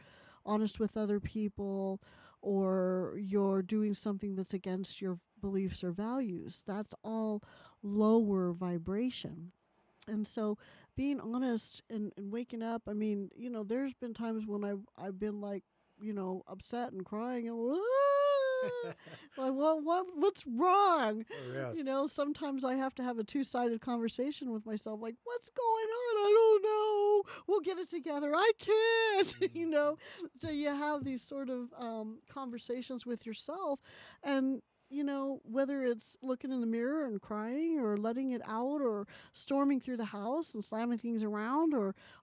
honest with other people, or you're doing something that's against your beliefs or values. That's all lower vibration. And so being honest and waking up, I mean, there's been times when I've been like, upset and crying and like what's wrong? For real. Sometimes I have to have a two-sided conversation with myself, like, what's going on? I don't know. We'll get it together. I can't. So you have these sort of conversations with yourself, and whether it's looking in the mirror and crying or letting it out or storming through the house and slamming things around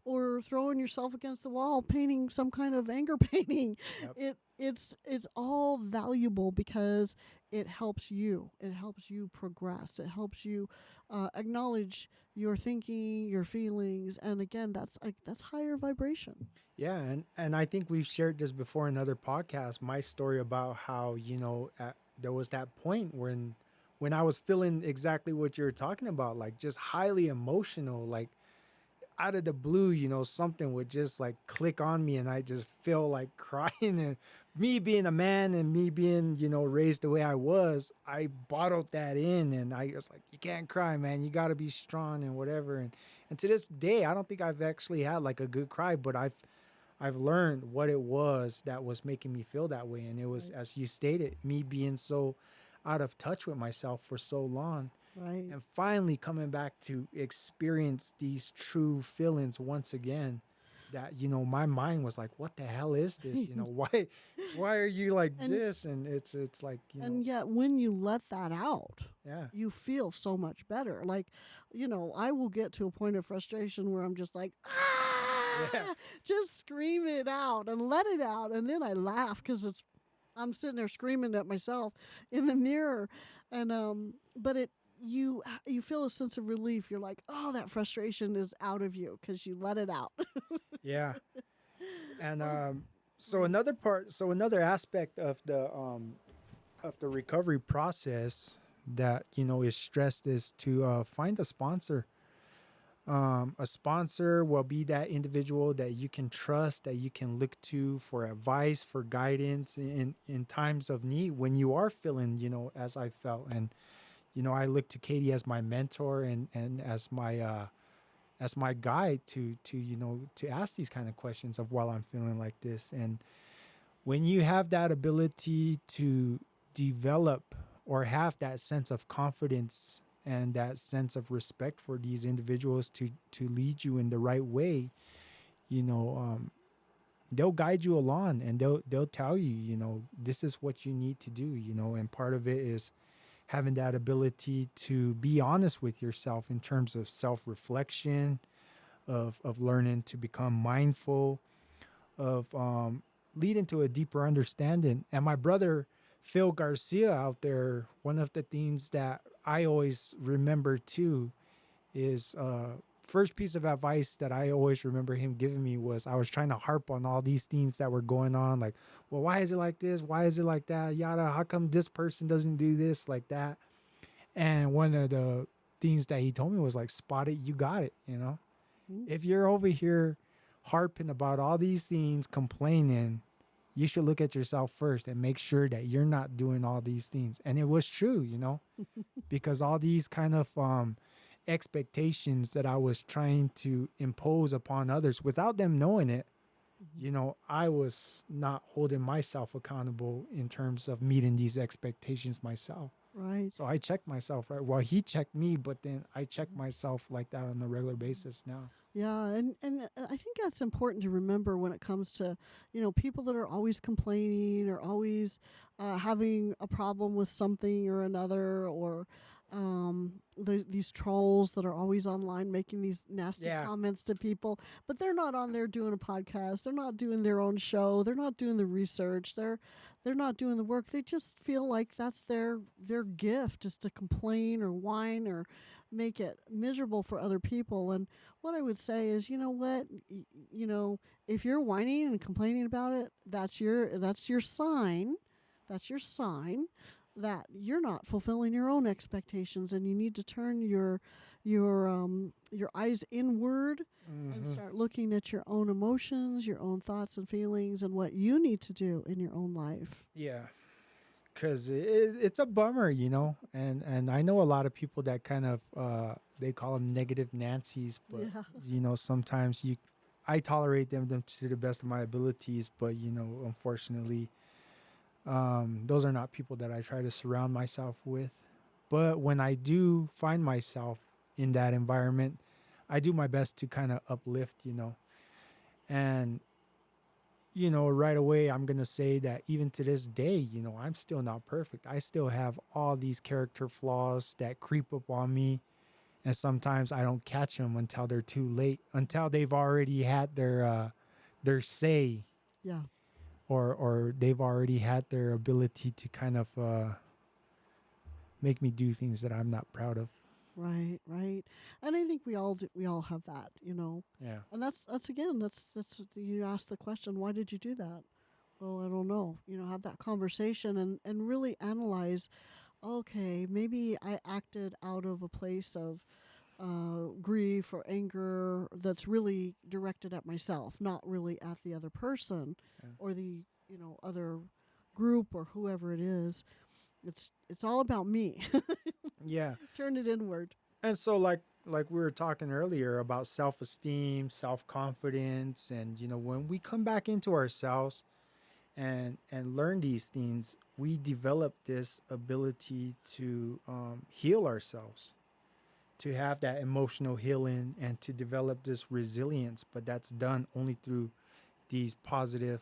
or throwing yourself against the wall, painting some kind of anger painting. Yep. It's all valuable because it helps you. It helps you progress. It helps you acknowledge your thinking, your feelings, and again, that's higher vibration. Yeah, and I think we've shared this before in other podcasts. My story about how there was that point when I was feeling exactly what you're talking about, like just highly emotional, like out of the blue, something would just like click on me, and I just feel like crying. And me being a man and me being raised the way I was, I bottled that in, and I was like, you can't cry, man. You got to be strong and whatever. And to this day, I don't think I've actually had like a good cry, but I've learned what it was that was making me feel that way. And it was, Right. as you stated, me being so out of touch with myself for so long. Right. And finally coming back to experience these true feelings once again. That, my mind was like, what the hell is this? Why are you like and this? And it's like, and yet when you let that out, yeah. you feel so much better. Like, I will get to a point of frustration where I'm just like, Yeah. just scream it out and let it out. And then I laugh because I'm sitting there screaming at myself in the mirror. And, but you feel a sense of relief. You're like, oh, that frustration is out of you because you let it out. Yeah. And Oh, so another aspect of the recovery process that is stressed is to find a sponsor. A sponsor will be that individual that you can trust, that you can look to for advice, for guidance in times of need when you are feeling, as I felt. And I look to Katie as my mentor and as my guide to to ask these kind of questions of while I'm feeling like this. And when you have that ability to develop or have that sense of confidence and that sense of respect for these individuals to lead you in the right way, you know they'll guide you along, and they'll tell you, this is what you need to do, and part of it is having that ability to be honest with yourself in terms of self-reflection, of learning to become mindful, of leading to a deeper understanding. And my brother Phil Garcia out there, one of the things that I always remember too is first piece of advice that I always remember him giving me was, I was trying to harp on all these things that were going on, like, well, why is it like this? Why is it like that? Yada, how come this person doesn't do this like that? And one of the things that he told me was like, spot it, you got it. mm, If you're over here harping about all these things, complaining, you should look at yourself first and make sure that you're not doing all these things. And it was true, because all these kind of expectations that I was trying to impose upon others without them knowing it, I was not holding myself accountable in terms of meeting these expectations myself. right. So I checked myself, right? Well, he checked me, but then I check myself like that on a regular basis now. Yeah, and I think that's important to remember when it comes to people that are always complaining or always having a problem with something or another, or these trolls that are always online making these nasty comments to people, but they're not on there doing a podcast. They're not doing their own show. They're not doing the research. They're not doing the work. They just feel like that's their gift, is to complain or whine or make it miserable for other people. And what I would say is, you know what, if you're whining and complaining about it, that's your sign. That's your sign that you're not fulfilling your own expectations, and you need to turn your eyes inward and start looking at your own emotions, your own thoughts and feelings, and what you need to do in your own life. Yeah, because it's a bummer, and I know a lot of people that kind of they call them negative Nancy's, but sometimes I tolerate them to the best of my abilities, but unfortunately, those are not people that I try to surround myself with. But when I do find myself in that environment, I do my best to kind of uplift, and right away, I'm going to say that even to this day, I'm still not perfect. I still have all these character flaws that creep up on me. And sometimes I don't catch them until they're too late, until they've already had their say. Yeah. Or they've already had their ability to kind of make me do things that I'm not proud of. Right. And I think we all have that, Yeah. And that's you ask the question, why did you do that? Well, I don't know. Have that conversation and really analyze, okay, maybe I acted out of a place of grief or anger that's really directed at myself, not really at the other person or the other group or whoever it is. It's all about me. Yeah. Turn it inward. And so like we were talking earlier about self-esteem, self-confidence, and when we come back into ourselves and learn these things, we develop this ability to heal ourselves, to have that emotional healing, and to develop this resilience. But that's done only through these positive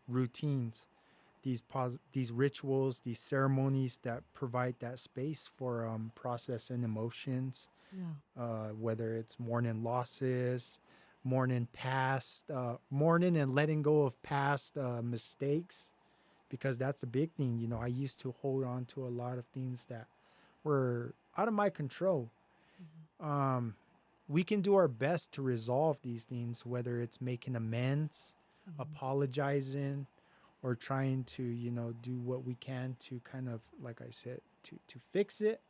routines, these rituals, these ceremonies that provide that space for processing emotions. Yeah. Whether it's mourning losses, mourning and letting go of past mistakes, because that's a big thing. I used to hold on to a lot of things that were out of my control. We can do our best to resolve these things, whether it's making amends, apologizing, or trying to, do what we can to kind of, like I said, to fix it.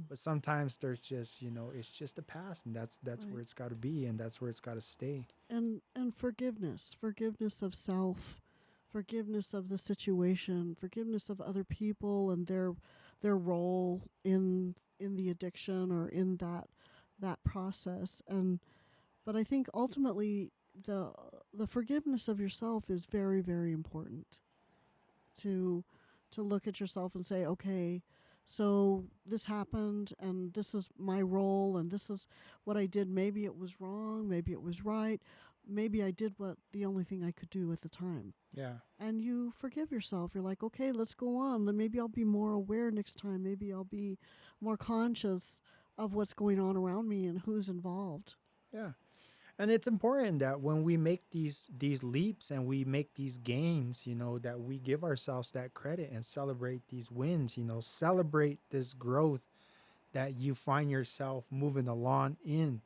But sometimes there's just, it's just a past, and that's right. Where it's got to be, and that's where it's got to stay. And forgiveness of self, forgiveness of the situation, forgiveness of other people and their role in the addiction or in that process. But I think ultimately the forgiveness of yourself is very, very important. To look at yourself and say, okay, so this happened and this is my role and this is what I did. Maybe it was wrong, maybe it was right, maybe I did what the only thing I could do at the time. Yeah. And you forgive yourself. You're like, okay, let's go on. Then maybe I'll be more aware next time. Maybe I'll be more conscious of what's going on around me and who's involved. Yeah. And it's important that when we make these leaps and we make these gains, that we give ourselves that credit and celebrate these wins, celebrate this growth that you find yourself moving along in.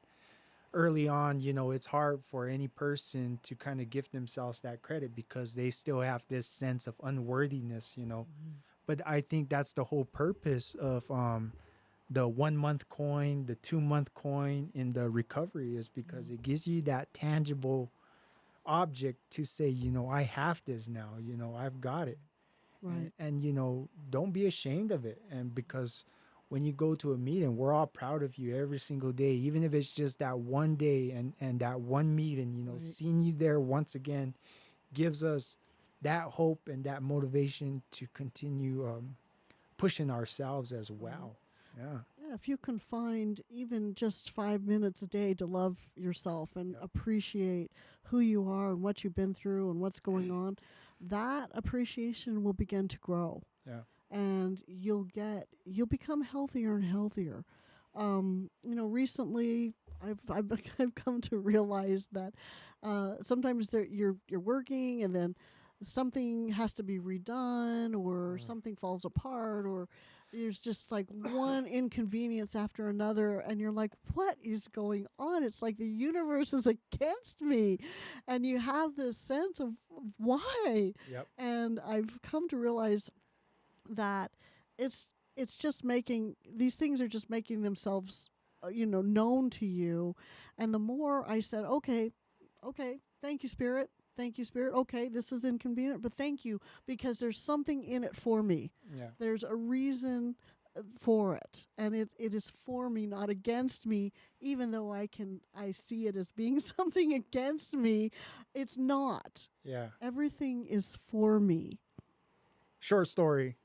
Early on, it's hard for any person to kind of give themselves that credit because they still have this sense of unworthiness, But I think that's the whole purpose of the 1 month coin, the 2 month coin in the recovery, is because it gives you that tangible object to say, I have this now, I've got it. Right. And don't be ashamed of it. And because when you go to a meeting, we're all proud of you every single day, even if it's just that one day and that one meeting, right. Seeing you there once again gives us that hope and that motivation to continue pushing ourselves as well. Yeah. Yeah, if you can find even just 5 minutes a day to love yourself and appreciate who you are and what you've been through and what's going on, that appreciation will begin to grow. Yeah. and you'll become healthier and healthier. Recently I've I've come to realize that sometimes you're working and then something has to be redone or something falls apart or there's just like one inconvenience after another and you're like, what is going on? It's like the universe is against me, and you have this sense of why. Yep. And I've come to realize that it's it's just making these things are just making themselves known to you. And the more I said, okay, thank you, spirit, thank you, spirit, okay, this is inconvenient, but thank you, because there's something in it for me. Yeah. There's a reason for it, and it is for me, not against me. Even though I see it as being something against me, it's not. Yeah. Everything is for me. Short story.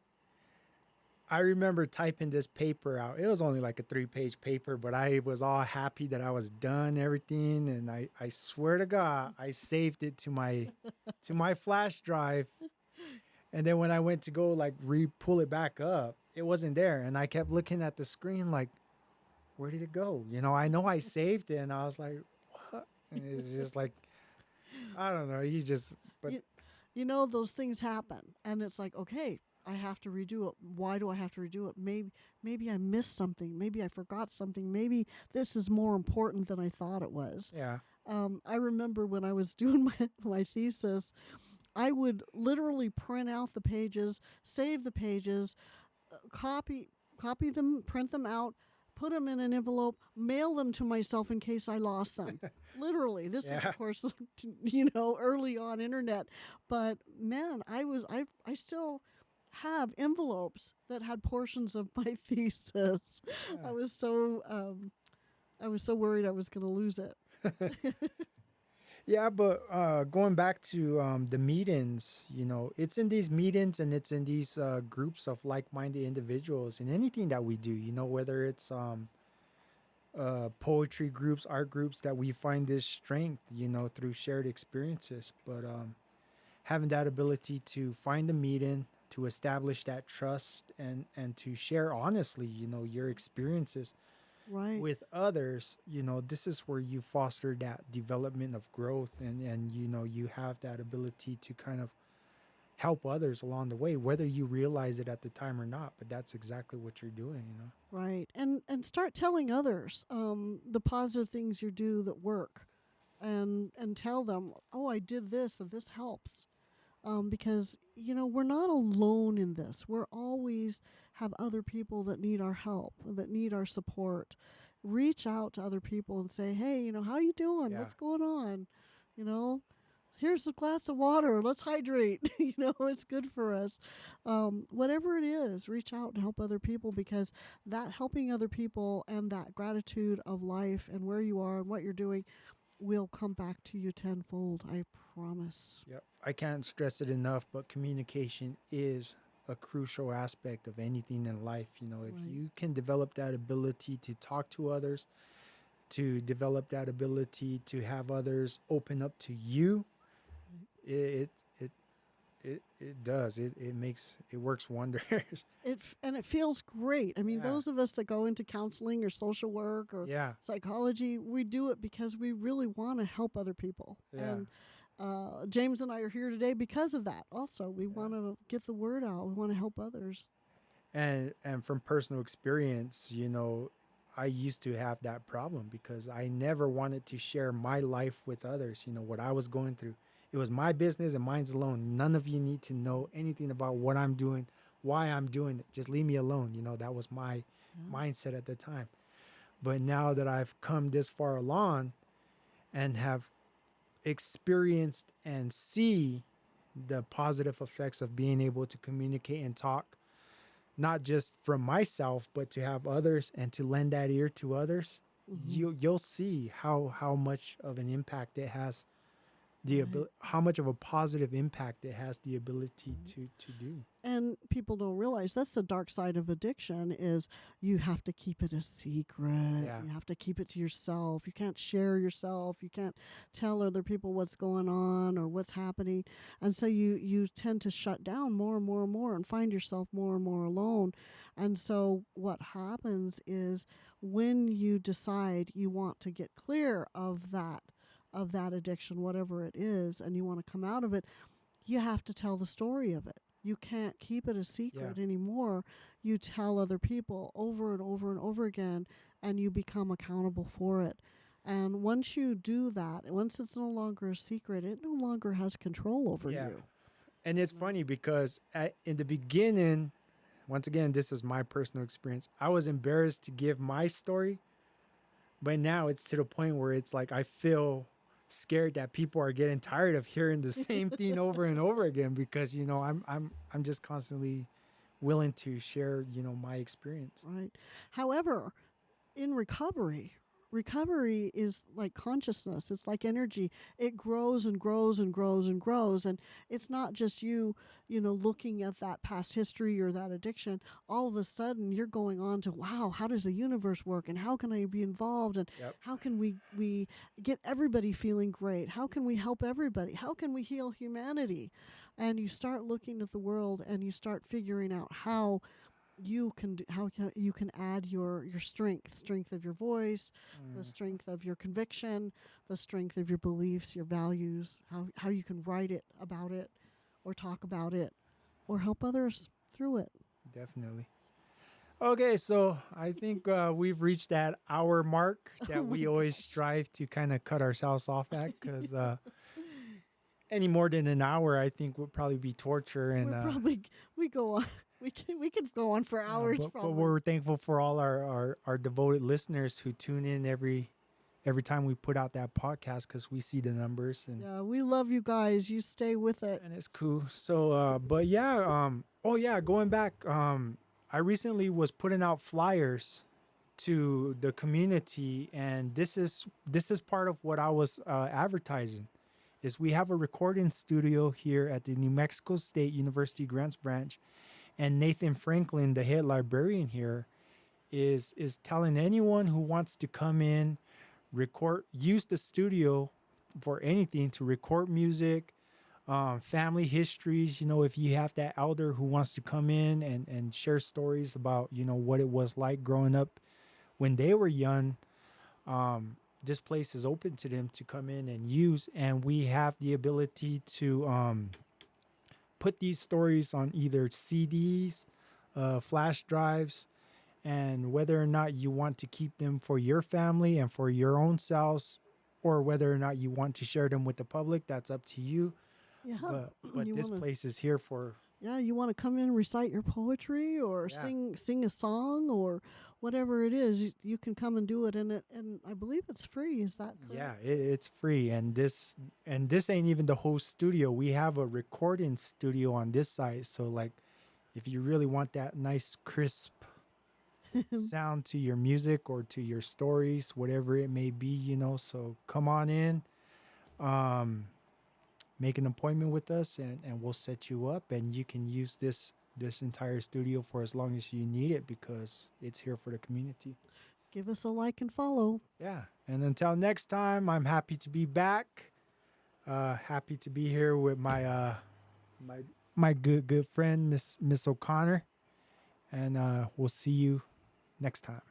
I remember typing this paper out. It was only like a 3-page paper, but I was all happy that I was done everything. And I swear to God, I saved it to my flash drive. And then when I went to go like pull it back up, it wasn't there. And I kept looking at the screen like, where did it go? I know I saved it, and I was like, what? And it's just like, I don't know. But Those things happen, and it's like, okay, I have to redo it. Why do I have to redo it? Maybe I missed something. Maybe I forgot something. Maybe this is more important than I thought it was. yeah. I remember when I was doing my thesis, I would literally print out the pages, save the pages, copy them, print them out, put them in an envelope, mail them to myself in case I lost them. Literally, this is Yeah. of course, early on internet, but man, I still have envelopes that had portions of my thesis. Yeah. I was so worried I was going to lose it. Yeah, but going back to the meetings, it's in these meetings and it's in these groups of like-minded individuals and anything that we do, whether it's poetry groups, art groups, that we find this strength, through shared experiences. But having that ability to find a meeting, to establish that trust, and to share honestly, your experiences Right. with others, this is where you foster that development of growth, and you have that ability to kind of help others along the way, whether you realize it at the time or not. But that's exactly what you're doing. Right. And start telling others the positive things you do that work, and tell them, oh, I did this and this helps. Because we're not alone in this. We're always have other people that need our help, that need our support. Reach out to other people and say, hey, how you doing? Yeah. What's going on? Here's a glass of water. Let's hydrate. It's good for us. Whatever it is, reach out and help other people, because that helping other people and that gratitude of life and where you are and what you're doing will come back to you tenfold. I promise. Yep. I can't stress it enough, but communication is a crucial aspect of anything in life. If Right. you can develop that ability to talk to others, to develop that ability to have others open up to you, it it it does. It works wonders. It feels great. I mean, Yeah. those of us that go into counseling or social work or Yeah. psychology, we do it because we really want to help other people. Yeah. And James and I are here today because of that. Also, we Yeah. want to get the word out. We want to help others. And from personal experience, I used to have that problem because I never wanted to share my life with others, what I was going through. It was my business and mine's alone. None of you need to know anything about what I'm doing, why I'm doing it. Just leave me alone. That was my Yeah. mindset at the time. But now that I've come this far along and have experienced and see the positive effects of being able to communicate and talk, not just from myself, but to have others and to lend that ear to others, Mhm. you'll see how much of an impact it has the Right. how much of a positive impact it has the ability to do. And people don't realize that's the dark side of addiction is you have to keep it a secret. Yeah. You have to keep it to yourself. You can't share yourself. You can't tell other people what's going on or what's happening. And so you tend to shut down more and more and more and find yourself more and more alone. And so what happens is when you decide you want to get clear of that addiction, whatever it is, and you want to come out of it, you have to tell the story of it. You can't keep it a Yeah. secret anymore. You tell other people over and over and over again, and you become accountable for it. And once you do that, once it's no longer a secret, it no longer has control over Yeah. you. And it's funny because in the beginning, once again, this is my personal experience. I was embarrassed to give my story, but now it's to the point where it's like I feel scared that people are getting tired of hearing the same thing over and over again because I'm just constantly willing to share my experience. Right. However, in recovery is like consciousness. It's like energy. It grows and grows and grows and grows. And it's not just looking at that past history or that addiction. All of a sudden you're going on to, wow, how does the universe work? And how can I be involved? And Yep. how can we get everybody feeling great? How can we help everybody? How can we heal humanity? And you start looking at the world and you start figuring out how you can add your strength of your voice, the strength of your conviction, the strength of your beliefs, your values, how you can write it about it or talk about it or help others through it. Definitely. Okay, so I think we've reached that hour mark Oh that my we always gosh. strive to kind of cut ourselves off at because any more than an hour, I think would probably be torture. And We're probably we go on we could go on for hours but probably. we're thankful for all our devoted listeners who tune in every time we put out that podcast because we see the numbers Yeah, we love you guys. You stay with it. and it's cool. So, but yeah, oh yeah, going back, I recently was putting out flyers to the community, and this is part of what I was advertising. Is we have a recording studio here at the New Mexico State University Grants Branch, and Nathan Franklin, the head librarian here, is telling anyone who wants to come in, use the studio for anything to record music, family histories. If you have that elder who wants to come in and share stories about what it was like growing up when they were young, this place is open to them to come in and use. And we have the ability to put these stories on either CDs, flash drives, and whether or not you want to keep them for your family and for your own selves, or whether or not you want to share them with the public, that's up to you. Yeah. But You this wanna place is here for you want to come in and recite your poetry or yeah. sing a song or whatever it is, you can come and do it and I believe it's free. Is that correct? Yeah, it's free, and this ain't even the whole studio. We have a recording studio on this side, so like if you really want that nice crisp sound to your music or to your stories, whatever it may be, so come on in, make an appointment with us, and we'll set you up, and you can use this entire studio for as long as you need it because it's here for the community. Give us a like and follow. Yeah. And until next time, I'm happy to be back. Happy to be here with my good friend Miss O'Connor, and we'll see you next time.